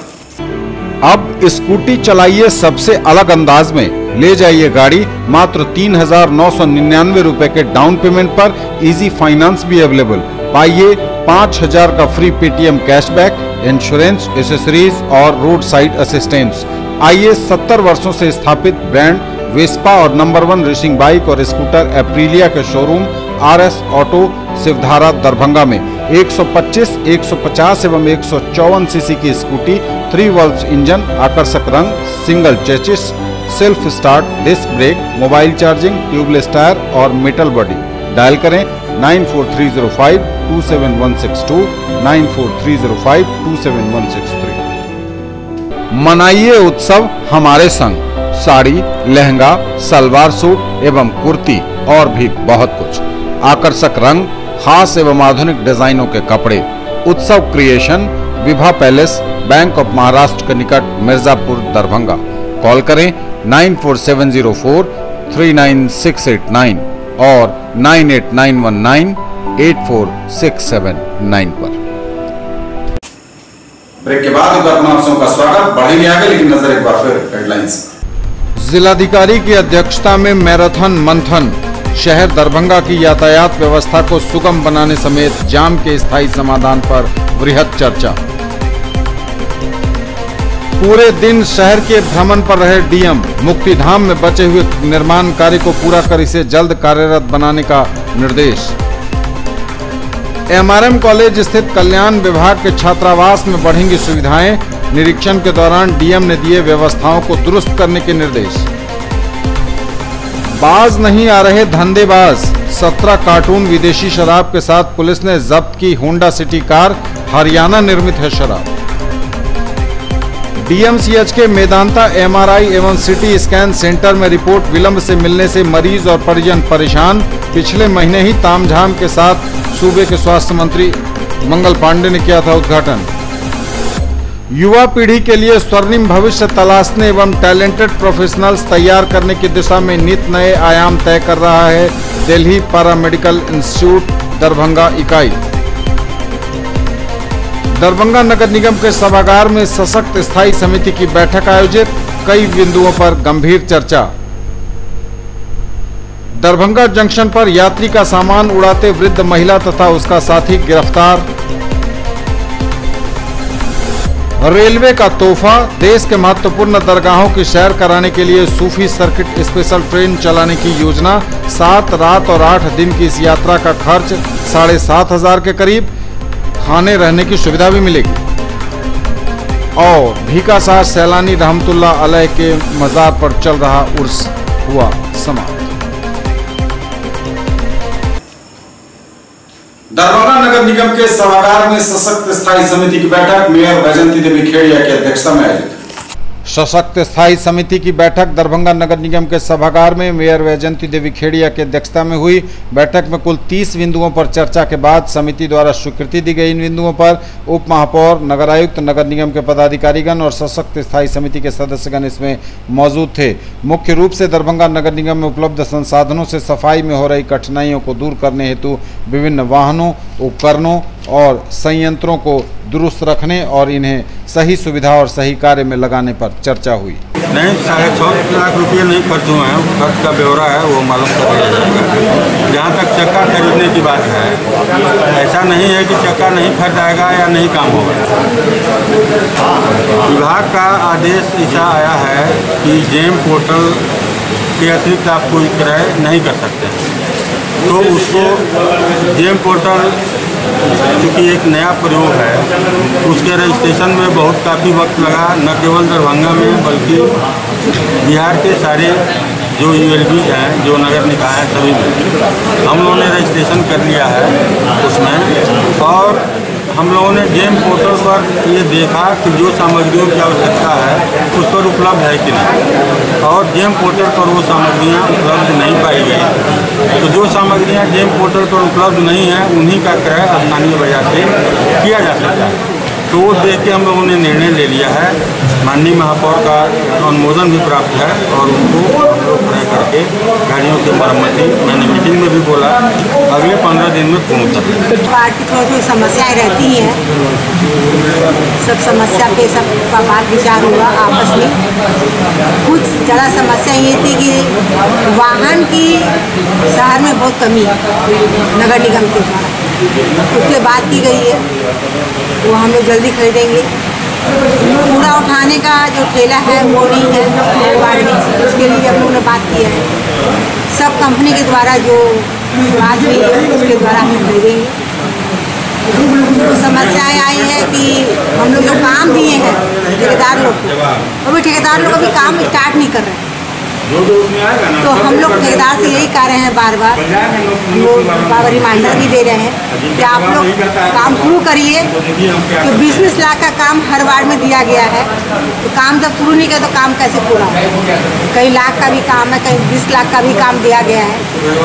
अब स्कूटी चलाइए सबसे अलग अंदाज में, ले जाइए गाड़ी मात्र 3,999 रुपए के डाउन पेमेंट पर। इजी फाइनेंस भी अवेलेबल। पाइए 5,000 का free Paytm cashback, insurance, accessories और रोड साइड असिस्टेंस। आइए 70 वर्षों से स्थापित ब्रांड वेस्पा और नंबर 1 रेसिंग बाइक और स्कूटर एप्रिलिया के showroom RS auto Shivdhara Darbhanga में 125, 150 एवं 154 सीसी की स्कूटी, 3 वॉल्व इंजन, आकर्षक रंग, single chassis, self start, disc brake, mobile charging, tubeless tyre और मेटल बॉडी। डायल करें 9430527162, 9430527163। मनाइए उत्सव हमारे संग। साड़ी, लहंगा, सलवार सूट एवं कुर्ती और भी बहुत कुछ, आकर्षक रंग, खास एवं आधुनिक डिजाइनों के कपड़े। उत्सव creation, Vibha palace, bank of Maharashtra के निकट, मिर्जापुर, दरभंगा। कॉल करें 9474396689 और 9891984679 पर। ब्रेक के बाद एक बार आप सबका स्वागत। बढ़ेंगे आगे, लेकिन नजर एक बार फिर हेडलाइंस। जिलाधिकारी की अध्यक्षता में मैराथन मंथन, शहर दरभंगा की यातायात व्यवस्था को सुगम बनाने समेत जाम के स्थायी समाधान पर वृहद चर्चा। पूरे दिन शहर के भ्रमण पर रहे डीएम, मुक्तिधाम में बचे हुए निर्माण कार्य को पूरा कर इसे जल्द कार्यरत बनाने का निर्देश। MRM कॉलेज स्थित कल्याण विभाग के छात्रावास में बढ़ेंगी सुविधाएं, निरीक्षण के दौरान डीएम ने दिए व्यवस्थाओं को दुरुस्त करने के निर्देश। बाज नहीं आ रहे धंधेबाज, 17 कार्टून विदेशी शराब के साथ पुलिस ने जब्त की होंडा सिटी कार, हरियाणा निर्मित है शराब। DMCH के मेदांता MRI एवं सिटी स्कैन सेंटर में रिपोर्ट विलंब से मिलने से मरीज और परिजन परेशान। पिछले महीने ही तामझाम के साथ सूबे के स्वास्थ्य मंत्री मंगल पांडे ने किया था उद्घाटन। युवा पीढ़ी के लिए स्वर्णिम भविष्य तलाशने एवं टैलेंटेड प्रोफेशनल्स तैयार करने की दिशा में नित नए आयाम तय कर रहा है दिल्ली पैरामेडिकल इंस्टीट्यूट दरभंगा इकाई। दरभंगा नगर निगम के सभागार में सशक्त स्थायी समिति की बैठक आयोजित, कई बिंदुओं पर गंभीर चर्चा। दरभंगा जंक्शन पर यात्री का सामान उड़ाते वृद्ध महिला तथा उसका साथी गिरफ्तार। रेलवे का तोहफा, देश के महत्वपूर्ण दरगाहों की सैर कराने के लिए सूफी सर्किट स्पेशल ट्रेन चलाने की योजना। 7 रात और 8 दिन की इस यात्रा का खर्च 7,500 के करीब। खाने रहने की सुविधा भी मिलेगी। और भीका शाह सैलानी रहमतुल्लाह अलैह के मजार पर चल रहा उर्स हुआ समाप्त। दरभंगा नगर निगम के सभागार में सशक्त स्थायी समिति की बैठक मेयर वैजंती देवी खेड़िया की अध्यक्षता में आयोजित। सशक्त स्थायी समिति की बैठक दरभंगा नगर निगम के सभागार में मेयर वैजंती देवी खेड़िया की अध्यक्षता में हुई। बैठक में कुल 30 बिंदुओं पर चर्चा के बाद समिति द्वारा स्वीकृति दी गई। इन बिंदुओं पर उप महापौर, नगर आयुक्त, नगर निगम के पदाधिकारीगण और सशक्त स्थायी समिति के सदस्यगण इसमें मौजूद थे। मुख्य रूप से दरभंगा नगर निगम में उपलब्ध संसाधनों से सफाई में हो रही कठिनाइयों को दूर करने हेतु विभिन्न वाहनों, उपकरणों और संयंत्रों को दुरुस्त रखने और इन्हें सही सुविधा और सही कार्य में लगाने पर चर्चा हुई। नहीं, 6.5 लाख रुपये नहीं खर्च हुए हैं, खर्च का ब्यौरा है वो मालूम कर लिया जाएगा। जहाँ तक चक्का खरीदने की बात है, ऐसा नहीं है कि चक्का नहीं खरीदाएगा या नहीं काम होगा। विभाग का आदेश ऐसा आया है कि जेम पोर्टल के अतिरिक्त आप कोई क्रय नहीं कर सकते, तो उसको जेम पोर्टल क्योंकि एक नया प्रयोग है, उसके रजिस्ट्रेशन में बहुत काफ़ी वक्त लगा, न केवल दरभंगा में बल्कि बिहार के सारे जो ULB हैं, जो नगर निकाय हैं, सभी में हम लोगों ने रजिस्ट्रेशन कर लिया है उसमें। और हम लोगों ने जेम पोर्टल पर ये देखा कि जो सामग्रियों की आवश्यकता है उस पर उपलब्ध है कि नहीं, और जेम पोर्टल पर वो सामग्रियाँ उपलब्ध नहीं पाई गई। तो जो सामग्रियाँ जेम पोर्टल पर उपलब्ध नहीं है उन्हीं का क्रय स्थानीय बाजार से किया जा सकता है। तो वो देख के हम लोगों ने निर्णय ले लिया है, माननीय महापौर का अनुमोदन भी प्राप्त है और उनको हम लोग क्रय करके गाड़ियों की मरम्मती, मैंने मीटिंग में भी बोला, अगले 15 दिन में पूर्ण कर देंगे। वार्ड की थोड़ी समस्याएं रहती हैं, सब समस्या पे सबका बात विचार हुआ आपस में। कुछ ज़्यादा समस्या ये थी कि वाहन की शहर में बहुत कमी है नगर निगम के द्वारा, उसके बात की गई है, वो हम लोग जल्दी खरीदेंगे। कूड़ा उठाने का जो ठेला है वो नहीं है वार्ड में, उसके लिए हम लोगों ने बात की है। सब कंपनी के द्वारा जो बात हुई है उसके द्वारा हम खरीदेंगे। तो समस्याएं आई है कि हम लोग जो काम दिए हैं ठेकेदार लोग को, अभी ठेकेदार लोग अभी काम स्टार्ट नहीं कर रहे हैं। तो हम लोग ठेकेदार से यही कह रहे हैं बार बार, हम लोग बार रिमाइंडर भी दे रहे हैं कि आप लोग काम शुरू करिए। तो 20-20 लाख का काम हर वार्ड में दिया गया है, तो काम जब शुरू नहीं किया तो काम कैसे पूरा होगा। कई लाख का भी काम है, कहीं 20 लाख का भी काम दिया गया है,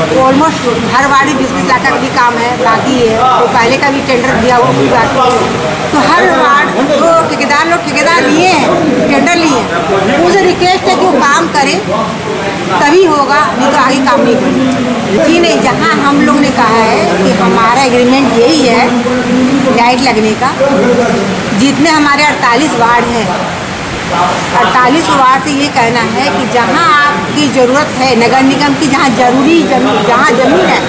तो ऑलमोस्ट हर वार्ड में 20-20 लाख का भी काम है बाकी है। तो पहले का भी टेंडर दिया हुआ भी बाकी है। तो हर वार्ड जो ठेकेदार लोग ठेकेदार लिए हैं, टेंडर लिए हैं, उनसे रिक्वेस्ट है कि वो काम करें तभी होगा, नहीं तो आगे काम नहीं करेंगे। जी नहीं, जहाँ हम लोग ने कहा है कि हमारा एग्रीमेंट यही है लाइट लगने का, जितने हमारे 48 वार्ड हैं, 48 वार्ड से ये कहना है कि जहाँ आपकी ज़रूरत है नगर निगम की, जहाँ जरूरी जहाँ ज़मीन है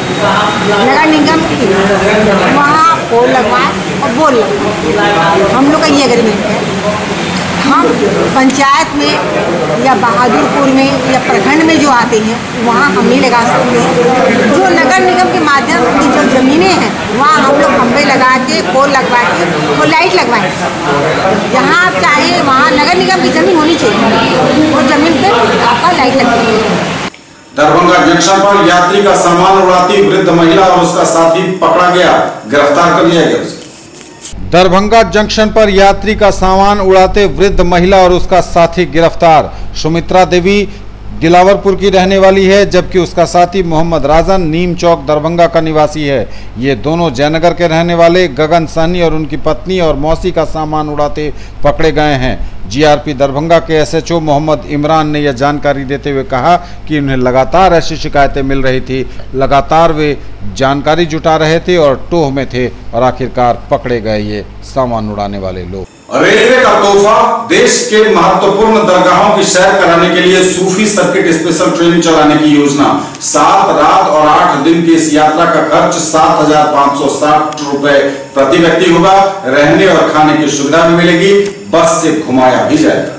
नगर निगम की, वहाँ पोल लगवाएं और बोल लगवाएं। हम लोग का ये एग्रीमेंट है। हम पंचायत में या बहादुरपुर में या प्रखंड में जो आते हैं वहाँ हम नहीं लगा सकते हैं। जो नगर निगम के माध्यम से जो ज़मीनें हैं वहाँ हम लोग खंभे लगा के, पोल लगवा के वो लाइट लगवाएं। जहाँ आप चाहें वहाँ नगर निगम की ज़मीन होनी चाहिए, वो ज़मीन पे आपका लाइट लगेगी। दरभंगा जंक्शन पर यात्री का सामान उड़ाती वृद्ध महिला और उसका साथी पकड़ा गया, गिरफ्तार कर लिया गया उसे। दरभंगा जंक्शन पर यात्री का सामान उड़ाते वृद्ध महिला और उसका साथी गिरफ्तार। सुमित्रा देवी दिलावरपुर की रहने वाली है, जबकि उसका साथी मोहम्मद राजन नीम चौक दरभंगा का निवासी है। ये दोनों जयनगर के रहने वाले गगन सहनी और उनकी पत्नी और मौसी का सामान उड़ाते पकड़े गए हैं। जीआरपी दरभंगा के SHO मोहम्मद इमरान ने यह जानकारी देते हुए कहा कि उन्हें लगातार ऐसी शिकायतें मिल रही थी, लगातार वे जानकारी जुटा रहे थे और टोह में थे और आखिरकार पकड़े गए ये सामान उड़ाने वाले लोग। रेलवे का तोहफा, देश के महत्वपूर्ण दरगाहों की सैर कराने के लिए सूफी सर्किट स्पेशल ट्रेन चलाने की योजना। 7 रात और 8 दिन की इस यात्रा का खर्च 7,560 रुपए प्रति व्यक्ति होगा। रहने और खाने की सुविधा भी मिलेगी, बस से घुमाया भी जाएगा।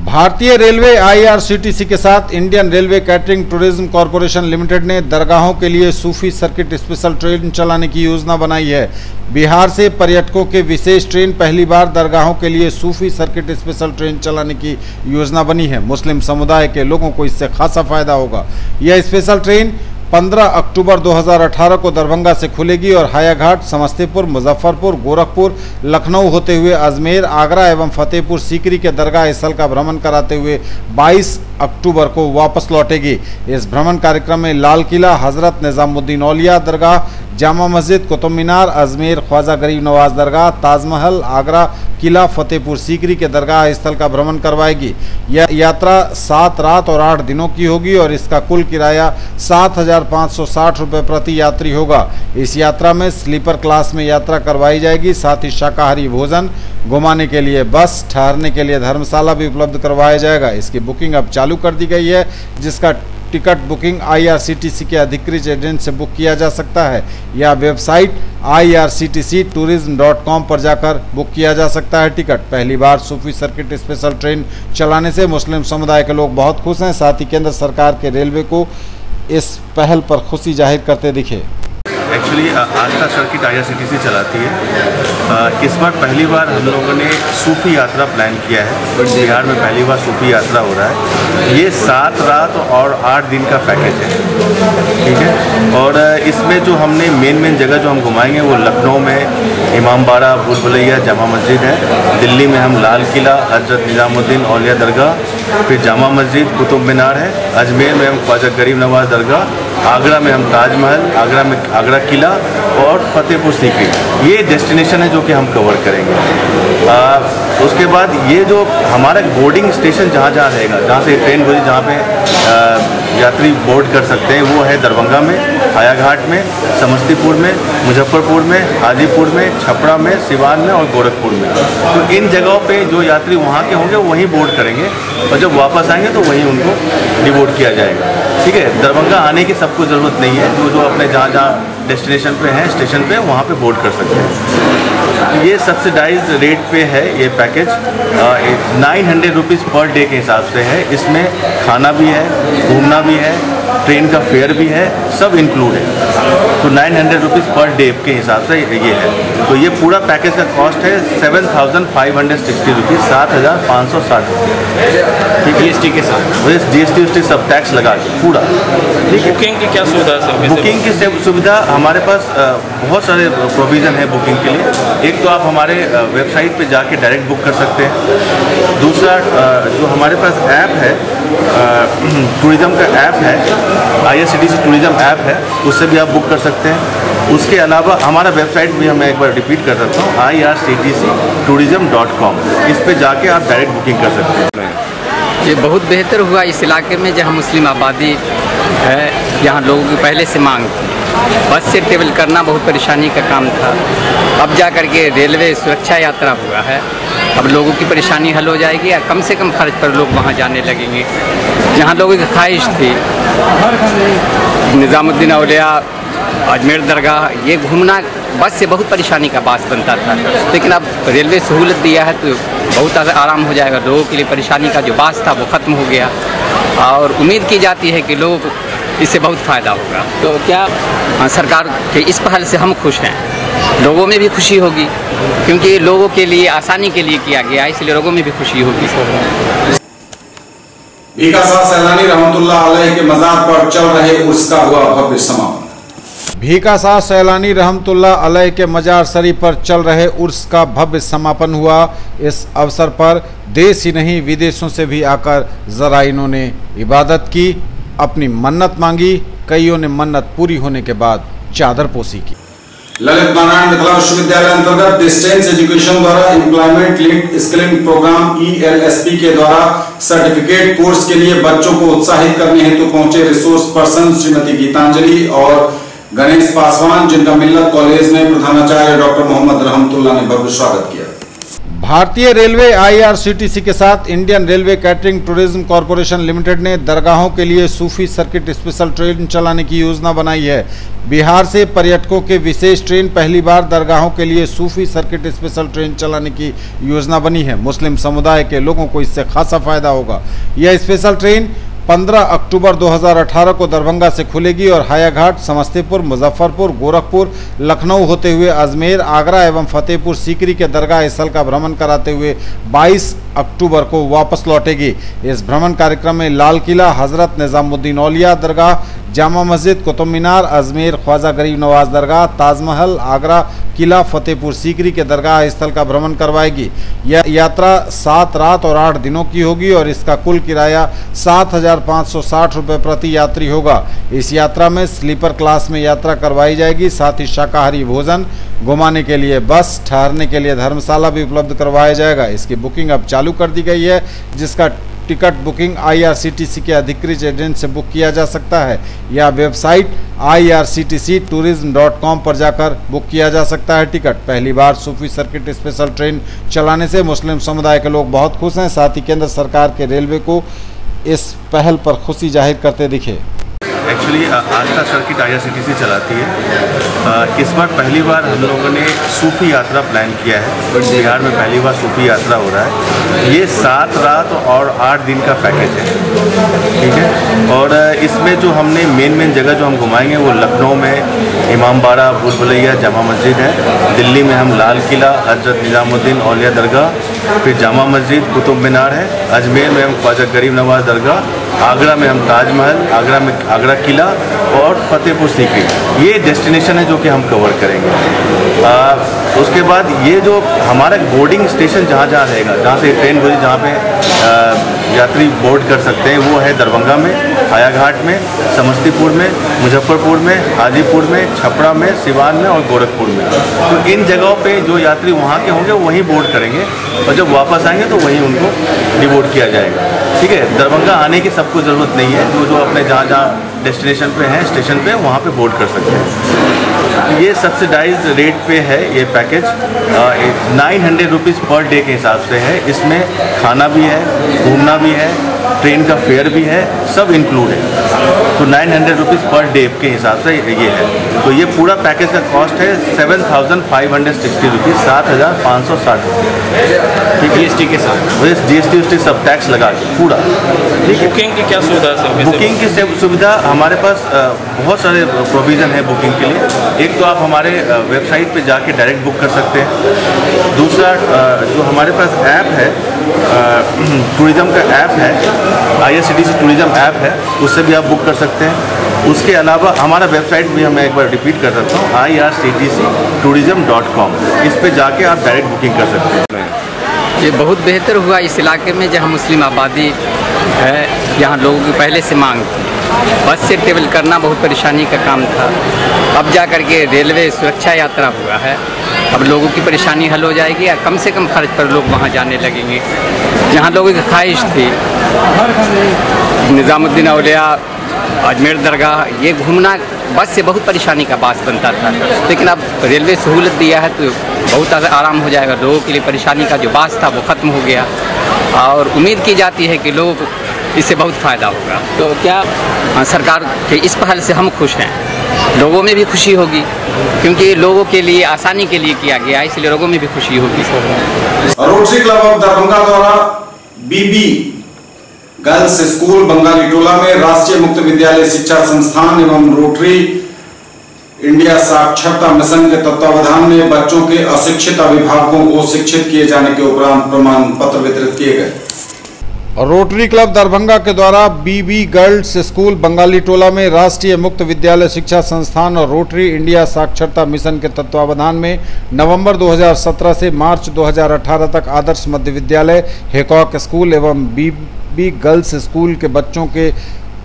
भारतीय रेलवे IRCTC के साथ Indian railway catering tourism corporation limited ने दरगाहों के लिए सूफी सर्किट स्पेशल ट्रेन चलाने की योजना बनाई है। बिहार से पर्यटकों के विशेष ट्रेन पहली बार दरगाहों के लिए सूफी सर्किट स्पेशल ट्रेन चलाने की योजना बनी है। मुस्लिम समुदाय के लोगों को इससे खासा फायदा होगा। यह स्पेशल ट्रेन 15 अक्टूबर 2018 को दरभंगा से खुलेगी और हायाघाट, समस्तीपुर, मुजफ्फरपुर, गोरखपुर, लखनऊ होते हुए अजमेर, आगरा एवं फतेहपुर सीकरी के दरगाह स्थल का भ्रमण कराते हुए 22 अक्टूबर को वापस लौटेगी। इस भ्रमण कार्यक्रम में लाल किला, हजरत निजामुद्दीन औलिया दरगाह, जामा मस्जिद, कुतुब मीनार, अजमेर ख्वाजा गरीब नवाज दरगाह, ताजमहल, आगरा किला, फतेहपुर सीकरी के दरगाह स्थल का भ्रमण करवाएगी। यह यात्रा 7 रात और 8 दिनों की होगी और इसका कुल किराया 7,560 रुपये प्रति यात्री होगा। इस यात्रा में स्लीपर क्लास में यात्रा करवाई जाएगी। साथ ही शाकाहारी भोजन, घुमाने के लिए बस, ठहरने के लिए धर्मशाला भी उपलब्ध करवाया जाएगा। इसकी बुकिंग अब चालू कर दी गई है, जिसका टिकट बुकिंग IRCTC के अधिकृत एजेंट से बुक किया जा सकता है या वेबसाइट irctctourism.com पर जाकर बुक किया जा सकता है टिकट। पहली बार सूफी सर्किट स्पेशल ट्रेन चलाने से मुस्लिम समुदाय के लोग बहुत खुश हैं। साथ ही केंद्र सरकार के रेलवे को इस पहल पर खुशी जाहिर करते दिखे। एक्चुअली आस्था सर्किट IRCTC चलाती है। इस बार पहली बार हम लोगों ने सूफी यात्रा प्लान किया है। बिहार में पहली बार सूफी यात्रा हो रहा है। ये 7 रात और 8 दिन का पैकेज है, ठीक है। और इसमें जो हमने मेन जगह जो हम घुमाएंगे वो लखनऊ में इमामबाड़ा, भूल भुलैया, जामा मस्जिद है। दिल्ली में हम लाल किला, हजरत निजामुद्दीन औलिया दरगाह, फिर जामा मस्जिद, कुतुब मीनार है। अजमेर में हम ख्वाजा गरीब नवाज दरगाह, आगरा में हम ताजमहल, आगरा में आगरा किला और फतेहपुर सीकरी, ये डेस्टिनेशन है जो कि हम कवर करेंगे। उसके बाद ये जो हमारा बोर्डिंग स्टेशन जहाँ रहेगा, जहाँ से ट्रेन गुजरी, जहाँ पे यात्री बोर्ड कर सकते हैं, वो है दरभंगा में, हायाघाट में, समस्तीपुर में, मुजफ्फरपुर में, हाजीपुर में, छपरा में, सिवान में और गोरखपुर में। तो इन जगहों पे जो यात्री वहाँ के होंगे वहीं बोर्ड करेंगे और जब वापस आएंगे तो वहीं उनको डिबोर्ड किया जाएगा, ठीक है। दरभंगा आने की सबको ज़रूरत नहीं है। जो अपने जहाँ डेस्टिनेशन पे हैं, स्टेशन पे, वहाँ पे बोर्ड कर सकते हैं। ये सब्सिडाइज्ड रेट पे है ये पैकेज। 900 रुपीज़ पर डे के हिसाब से है। इसमें खाना भी है, घूमना भी है, ट्रेन का फेयर भी है, सब इंक्लूड है। तो 900 रुपीज़ पर डे के हिसाब से ये है। तो ये पूरा पैकेज का कॉस्ट है 7,560 रुपीज़, 7,560 रुपये, GST के साथ। GST सब टैक्स लगा के पूरा, ठीक है। बुकिंग की क्या सुविधा है? बुकिंग की सुविधा हमारे पास बहुत सारे प्रोविज़न है बुकिंग के लिए। एक तो आप हमारे वेबसाइट पे जाके डायरेक्ट बुक कर सकते हैं। दूसरा जो हमारे पास ऐप है, टूरिज़्म का ऐप है, IRCTC टूरिज़्म ऐप है, उससे भी आप बुक कर सकते हैं। उसके अलावा हमारा वेबसाइट भी मैं एक बार रिपीट कर सकता हूँ, irctctourism.com। इस पे जाके आप डायरेक्ट बुकिंग कर सकते हैं। ये बहुत बेहतर हुआ इस इलाके में जहाँ मुस्लिम आबादी है, यहाँ लोगों की पहले से मांग थी। बस से ट्रेवल करना बहुत परेशानी का काम था। अब जा कर के रेलवे सुरक्षा यात्रा हुआ है, अब लोगों की परेशानी हल हो जाएगी और कम से कम खर्च पर लोग वहाँ जाने लगेंगे। जहाँ लोगों की ख्वाहिश थी निजामुद्दीन औलिया, अजमेर दरगाह, ये घूमना बस से बहुत परेशानी का बास बनता था, लेकिन अब रेलवे सहूलत दिया है तो बहुत आराम हो जाएगा। लोगों के लिए परेशानी का जो बास था वो ख़त्म हो गया और उम्मीद की जाती है कि लोग इससे बहुत फ़ायदा होगा। तो क्या सरकार के इस पहल से हम खुश हैं, लोगों में भी खुशी होगी, क्योंकि लोगों के लिए आसानी के लिए किया गया, इसलिए लोगों में भी खुशी होगी। भीका शाह सैलानी रहमतुल्लाह अलैह के मज़ार पर चल रहे उर्स का हुआ भव्य समापन। भीका शाह सैलानी रहमतुल्लाह अलैह के मजार शरीफ पर चल रहे उर्स का भव्य समापन हुआ। इस अवसर पर देश ही नहीं विदेशों से भी आकर ज़राइनों ने इबादत की, अपनी मन्नत मांगी। कईयों ने मन्नत पूरी होने के बाद चादर पोशी की। ललित नारायण मिथिला विश्वविद्यालय अंतर्गत डिस्टेंस एजुकेशन द्वारा employment linked skilling programme ELSP के द्वारा सर्टिफिकेट कोर्स के लिए बच्चों को उत्साहित करने हेतु पहुंचे रिसोर्स पर्सन श्रीमती गीतांजलि और गणेश पासवान, जिनका मिल्लत कॉलेज में प्रधानाचार्य डॉक्टर मोहम्मद रहमतुल्लाह ने भव्य स्वागत किया। भारतीय रेलवे IRCTC के साथ Indian railway catering tourism corporation limited ने दरगाहों के लिए सूफी सर्किट स्पेशल ट्रेन चलाने की योजना बनाई है। बिहार से पर्यटकों के विशेष ट्रेन पहली बार दरगाहों के लिए सूफी सर्किट स्पेशल ट्रेन चलाने की योजना बनी है। मुस्लिम समुदाय के लोगों को इससे खासा फायदा होगा। यह स्पेशल ट्रेन 15 अक्टूबर 2018 को दरभंगा से खुलेगी और हायाघाट, समस्तीपुर, मुजफ्फरपुर, गोरखपुर, लखनऊ होते हुए अजमेर, आगरा एवं फतेहपुर सीकरी के दरगाह स्थल का भ्रमण कराते हुए 22 अक्टूबर को वापस लौटेगी। इस भ्रमण कार्यक्रम में लाल किला, हजरत निजामुद्दीन औलिया दरगाह, जामा मस्जिद, कुतुब मीनार, अजमेर ख्वाजा गरीब नवाज दरगाह, ताजमहल, आगरा किला, फतेहपुर सीकरी के दरगाह स्थल का भ्रमण करवाएगी। यह यात्रा 7 रात और 8 दिनों की होगी और इसका कुल किराया 7,560 रुपये प्रति यात्री होगा। इस यात्रा में स्लीपर क्लास में यात्रा करवाई जाएगी। साथ ही शाकाहारी भोजन, घुमाने के लिए बस, ठहरने के लिए धर्मशाला भी उपलब्ध करवाया जाएगा। इसकी बुकिंग अब चालू कर दी गई है, जिसका टिकट बुकिंग IRCTC के अधिकृत एजेंट से बुक किया जा सकता है या वेबसाइट irctctourism.com पर जाकर बुक किया जा सकता है टिकट। पहली बार सूफी सर्किट स्पेशल ट्रेन चलाने से मुस्लिम समुदाय के लोग बहुत खुश हैं। साथ ही केंद्र सरकार के रेलवे को इस पहल पर खुशी जाहिर करते दिखे। एक्चुअली आस्था सर्किट IRCTC चलाती है। इस बार पहली बार हम लोगों ने सूफी यात्रा प्लान किया है। बिहार में पहली बार सूफी यात्रा हो रहा है। ये 7 रात और 8 दिन का पैकेज है, ठीक है। और इसमें जो हमने मेन जगह जो हम घुमाएंगे वो लखनऊ में इमामबाड़ा, भूल भुलैया, जामा मस्जिद है। दिल्ली में हम लाल किला, हजरत निजामुद्दीन औलिया दरगाह, फिर जामा मस्जिद, कुतुब मीनार है। अजमेर में हम ख्वाजा गरीब नवाज दरगाह, आगरा में हम ताजमहल, आगरा में आगरा किला और फतेहपुर सीकरी, ये डेस्टिनेशन है जो कि हम कवर करेंगे। उसके बाद ये जो हमारा बोर्डिंग स्टेशन जहाँ रहेगा, जहाँ से ट्रेन गुजरी, जहाँ पे यात्री बोर्ड कर सकते हैं, वो है दरभंगा में, हायाघाट में, समस्तीपुर में, मुजफ्फरपुर में, हाजीपुर में, छपरा में, सिवान में और गोरखपुर में। तो इन जगहों पे जो यात्री वहाँ के होंगे वो वहीं बोर्ड करेंगे और जब वापस आएंगे तो वहीं उनको डिबोर्ड किया जाएगा, ठीक है। दरभंगा आने की सबको ज़रूरत नहीं है, जो अपने जहाँ डेस्टिनेशन पे हैं, स्टेशन पे, वहाँ पे बोर्ड कर सकते हैं। ये सब्सिडाइज रेट पे है ये पैकेज। 900 रुपीज़ पर डे के हिसाब से है। इसमें खाना भी है, घूमना भी है, ट्रेन का फेयर भी है, सब इंक्लूड है। तो 900 रुपीज़ पर डे के हिसाब से ये है। तो ये पूरा पैकेज का कॉस्ट है 7,560 रुपीज़, 7,560 रुपये, GST के साथ। GST सब टैक्स लगा के पूरा, ठीक है। बुकिंग की क्या सुविधा है? बुकिंग की सुविधा हमारे पास बहुत सारे प्रोविज़न है बुकिंग के लिए। एक तो आप हमारे वेबसाइट पे जाके डायरेक्ट बुक कर सकते हैं। दूसरा जो हमारे पास ऐप है, टूरिज़्म का ऐप है, IRCTC टूरिज़्म ऐप है, उससे भी आप बुक कर सकते हैं। उसके अलावा हमारा वेबसाइट भी मैं एक बार रिपीट कर सकता हूँ, irctctourism.com, इस पे जाके आप डायरेक्ट बुकिंग कर सकते हैं। ये बहुत बेहतर हुआ इस इलाके में जहाँ मुस्लिम आबादी है, यहाँ लोगों की पहले से मांग थी। बस से ट्रेवल करना बहुत परेशानी का काम था। अब जा कर के रेलवे सुरक्षा यात्रा हुआ है, अब लोगों की परेशानी हल हो जाएगी या कम से कम खर्च पर लोग वहाँ जाने लगेंगे। जहाँ लोगों की ख्वाहिश थी निजामुद्दीन औलिया, अजमेर दरगाह, ये घूमना बस से बहुत परेशानी का बास बनता था, लेकिन अब रेलवे सहूलत दिया है तो बहुत आराम हो जाएगा। लोगों के लिए परेशानी का जो बास था वो ख़त्म हो गया और उम्मीद की जाती है कि लोग इससे बहुत फ़ायदा होगा। तो क्या सरकार के इस पहल से हम खुश हैं, लोगों में भी खुशी होगी, क्योंकि लोगों के लिए आसानी के लिए किया गया, इसलिए लोगों में भी खुशी होगी। रोटरी क्लब ऑफ दरभंगा द्वारा BB गर्ल्स स्कूल बंगाली टोला में राष्ट्रीय मुक्त विद्यालय शिक्षा संस्थान एवं रोटरी इंडिया साक्षरता मिशन के तत्वावधान में बच्चों के अशिक्षित अभिभावकों को शिक्षित किए जाने के उपरांत प्रमाण पत्र वितरित किए गए। रोटरी क्लब दरभंगा के द्वारा BB गर्ल्स स्कूल बंगाली टोला में राष्ट्रीय मुक्त विद्यालय शिक्षा संस्थान और रोटरी इंडिया साक्षरता मिशन के तत्वावधान में नवंबर 2017 से मार्च 2018 तक आदर्श मध्य विद्यालय, हेकॉक स्कूल एवं BB गर्ल्स स्कूल के बच्चों के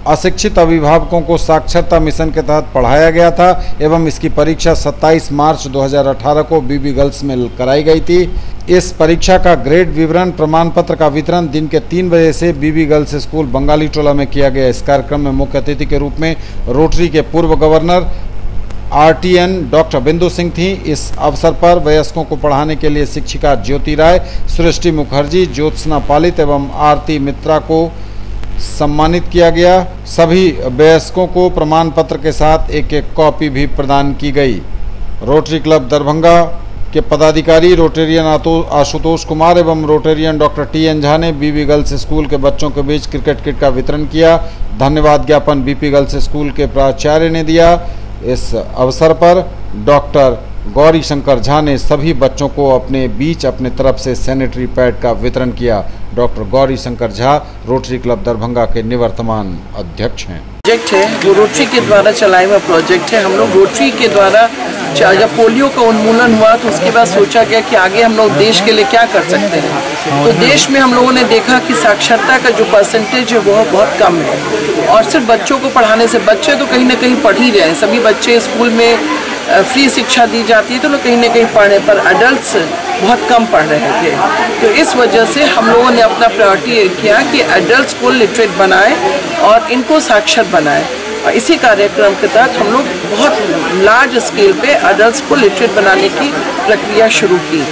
अशिक्षित अभिभावकों को साक्षरता मिशन के तहत पढ़ाया गया था एवं इसकी परीक्षा 27 मार्च 2018 को BB गर्ल्स में कराई गई थी। इस परीक्षा का ग्रेड विवरण प्रमाण पत्र का वितरण दिन के 3 बजे से BB गर्ल्स स्कूल बंगाली टोला में किया गया। इस कार्यक्रम में मुख्य अतिथि के रूप में रोटरी के पूर्व गवर्नर RTN डॉक्टर बिंदु सिंह थी। इस अवसर पर वयस्कों को पढ़ाने के लिए शिक्षिका ज्योति राय, सृष्टि मुखर्जी, ज्योत्सना पालित एवं आरती मित्रा को सम्मानित किया गया। सभी वयस्कों को प्रमाण पत्र के साथ एक कॉपी भी प्रदान की गई। रोटरी क्लब दरभंगा के पदाधिकारी रोटेरियन आशुतोष कुमार एवं रोटेरियन डॉक्टर TN झा ने BB गर्ल्स स्कूल के बच्चों के बीच क्रिकेट किट का वितरण किया। धन्यवाद ज्ञापन BP गर्ल्स स्कूल के प्राचार्य ने दिया। इस अवसर पर डॉक्टर गौरी शंकर झा ने सभी बच्चों को अपने बीच अपने तरफ से सैनिटरी पैड का वितरण किया। Doctor Gauri Shankar Jha rotary club Darbhanga के निवर्तमान अध्यक्ष हैं। प्रोजेक्ट है वो रोटरी के द्वारा चलाया हुआ प्रोजेक्ट है। हम लोग रोटरी के द्वारा जब पोलियो का उन्मूलन हुआ तो उसके बाद सोचा गया कि आगे हम लोग देश के लिए क्या कर सकते हैं। तो देश में हम लोगों ने देखा कि साक्षरता का जो परसेंटेज है वो बहुत कम है और सिर्फ बच्चों को पढ़ाने से, बच्चे तो कहीं ना कहीं पढ़ ही रहे हैं, सभी बच्चे स्कूल में फ्री शिक्षा दी जाती है तो लोग कहीं ना कहीं पढ़ रहे, पर अडल्ट्स बहुत कम पढ़ रहे थे। तो इस वजह से हम लोगों ने अपना प्रायोरिटी किया कि एडल्ट्स को लिटरेट बनाए और इनको साक्षर बनाए। और इसी कार्यक्रम के तहत हम लोग बहुत लार्ज स्केल पे एडल्ट्स को लिटरेट बनाने की प्रक्रिया शुरू की।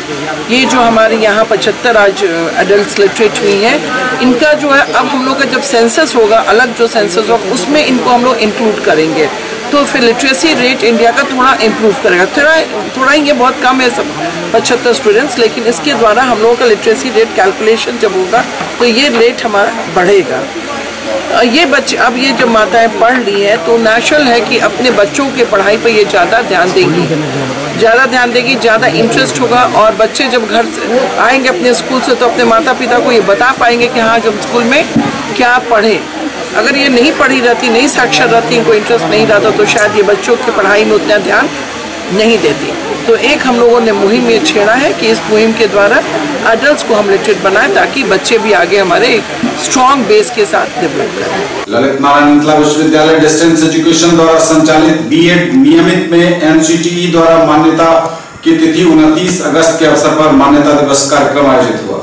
ये जो हमारे यहाँ 75 आज एडल्ट्स लिटरेट हुई हैं, इनका जो है अब हम लोग का जब सेंसस होगा, अलग जो सेंसस होगा उसमें इनको हम लोग इंक्लूड करेंगे तो फिर लिटरेसी रेट इंडिया का थोड़ा इम्प्रूव करेगा। थोड़ा ही ये बहुत कम है सब 75 स्टूडेंट्स, लेकिन इसके द्वारा हम लोगों का लिटरेसी रेट कैलकुलेशन जब होगा तो ये रेट हमारा बढ़ेगा। ये बच्चे अब ये जब माताएं पढ़ ली हैं तो नेचुरल है कि अपने बच्चों के पढ़ाई पर ये ज़्यादा ध्यान देगी, ज़्यादा इंटरेस्ट होगा और बच्चे जब घर से आएंगे अपने स्कूल से तो अपने माता पिता को ये बता पाएंगे कि हाँ जब स्कूल में क्या पढ़े। अगर ये नहीं पढ़ी रहती, नहीं साक्षर रहती, इनको इंटरेस्ट नहीं रहता तो शायद ये बच्चों की पढ़ाई में उतना ध्यान नहीं देती। तो एक हम लोगों ने मुहिम ये छेड़ा है कि इस मुहिम के द्वारा एडल्ट्स को हम लिटरेट बनाएं ताकि बच्चे भी आगे हमारे एक स्ट्रॉन्ग बेस के साथ डेवलप करें। ललित नारायण मिथिला विश्वविद्यालय डिस्टेंस एजुकेशन द्वारा संचालित बीएड नियमित में एनसीटीई द्वारा मान्यता की तिथि 29 अगस्त के अवसर पर मान्यता दिवस कार्यक्रम आयोजित हुआ।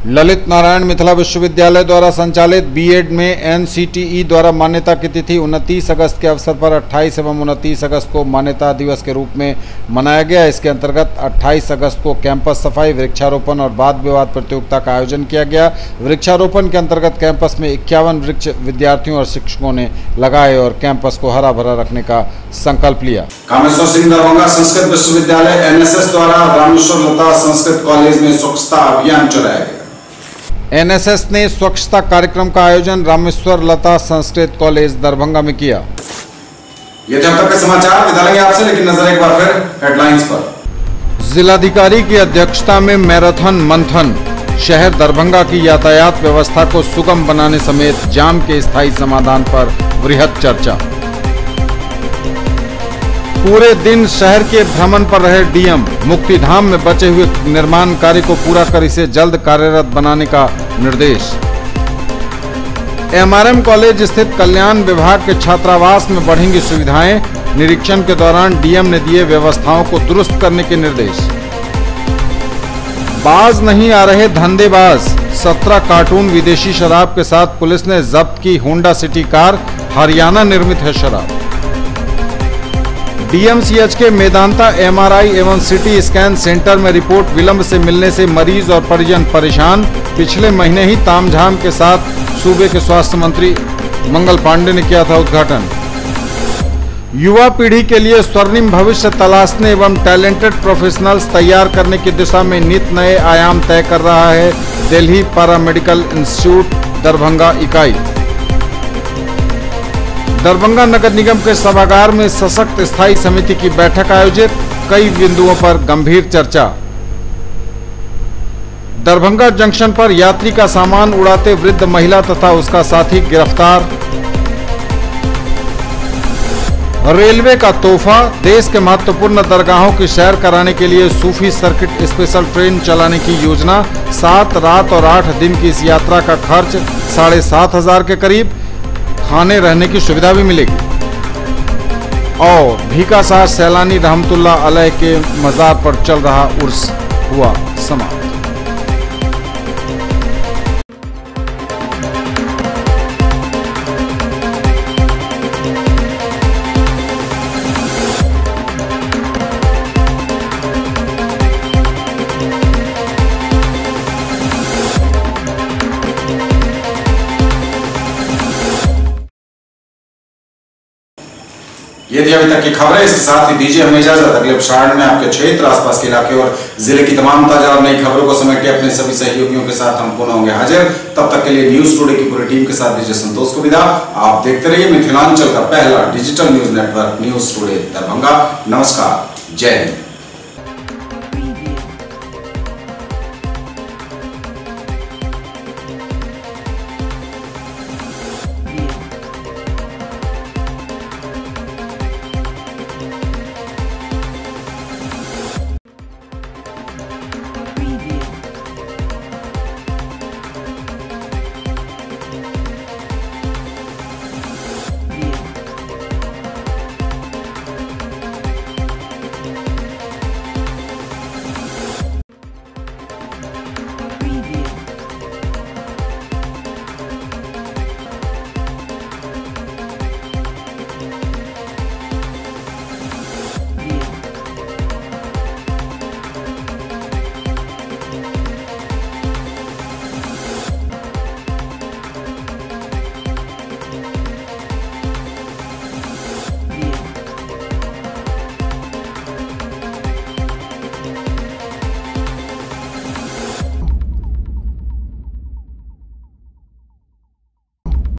ललित नारायण मिथिला विश्वविद्यालय द्वारा संचालित बीएड में एनसीटीई द्वारा मान्यता की तिथि 29 अगस्त के अवसर पर 28 एवं 29 अगस्त को मान्यता दिवस के रूप में मनाया गया। इसके अंतर्गत 28 अगस्त को कैंपस सफाई, वृक्षारोपण और वाद विवाद प्रतियोगिता का आयोजन किया गया। वृक्षारोपण के अंतर्गत कैंपस में 51 वृक्ष विद्यार्थियों और शिक्षकों ने लगाए और कैंपस को हरा भरा रखने का संकल्प लिया। कामेश्वर सिंह दरभंगा संस्कृत विश्वविद्यालय एनएसएस द्वारा रामेश्वर लता संस्कृत कॉलेज में स्वच्छता अभियान चलाया गया। एनएसएस ने स्वच्छता कार्यक्रम का आयोजन रामेश्वर लता संस्कृत कॉलेज दरभंगा में किया। ये थे अब तक के समाचार, विदा लेंगे आपसे, लेकिन नजर एक बार फिर हेडलाइंस पर। जिलाधिकारी की अध्यक्षता में मैराथन मंथन, शहर दरभंगा की यातायात व्यवस्था को सुगम बनाने समेत जाम के स्थायी समाधान पर वृहद चर्चा। पूरे दिन शहर के भ्रमण पर रहे डीएम, मुक्तिधाम में बचे हुए निर्माण कार्य को पूरा कर इसे जल्द कार्यरत बनाने का निर्देश। एमआरएम कॉलेज स्थित कल्याण विभाग के छात्रावास में बढ़ेंगी सुविधाएं, निरीक्षण के दौरान डीएम ने दिए व्यवस्थाओं को दुरुस्त करने के निर्देश। बाज नहीं आ रहे धंधेबाज, 17 कार्टून विदेशी शराब के साथ पुलिस ने जब्त की होंडा सिटी कार, हरियाणा निर्मित है शराब। डीएमसीएच के मेदांता एमआरआई एवं सिटी स्कैन सेंटर में रिपोर्ट विलंब से मिलने से मरीज और परिजन परेशान। पिछले महीने ही तामझाम के साथ सूबे के स्वास्थ्य मंत्री मंगल पांडे ने किया था उद्घाटन। युवा पीढ़ी के लिए स्वर्णिम भविष्य तलाशने एवं टैलेंटेड प्रोफेशनल्स तैयार करने की दिशा में नित नए आयाम तय कर रहा है दिल्ली पैरामेडिकल इंस्टीट्यूट दरभंगा इकाई। दरभंगा नगर निगम के सभागार में सशक्त स्थायी समिति की बैठक आयोजित, कई बिंदुओं पर गंभीर चर्चा। दरभंगा जंक्शन पर यात्री का सामान उड़ाते वृद्ध महिला तथा उसका साथी गिरफ्तार। रेलवे का तोहफा, देश के महत्वपूर्ण दरगाहों की सैर कराने के लिए सूफी सर्किट स्पेशल ट्रेन चलाने की योजना। 7 रात और 8 दिन की इस यात्रा का खर्च 7,500 के करीब, खाने रहने की सुविधा भी मिलेगी। और भीका शाह सैलानी रहमतुल्लाह अलैह के मज़ार पर चल रहा उर्स हुआ समाप्त। ये थी अभी तक की खबरें। इसके साथ ही दीजिए हमें इजाजत। अगले प्रसारण में आपके क्षेत्र, आसपास के इलाके और जिले की तमाम ताजा और नई खबरों को समेट के अपने सभी सहयोगियों के साथ हम पुनः होंगे हाजिर। तब तक के लिए न्यूज टुडे की पूरी टीम के साथ दीजिए संतोष को विदा। आप देखते रहिए मिथिलांचल का पहला digital news network news today Darbhanga. नमस्कार। जय हिंद।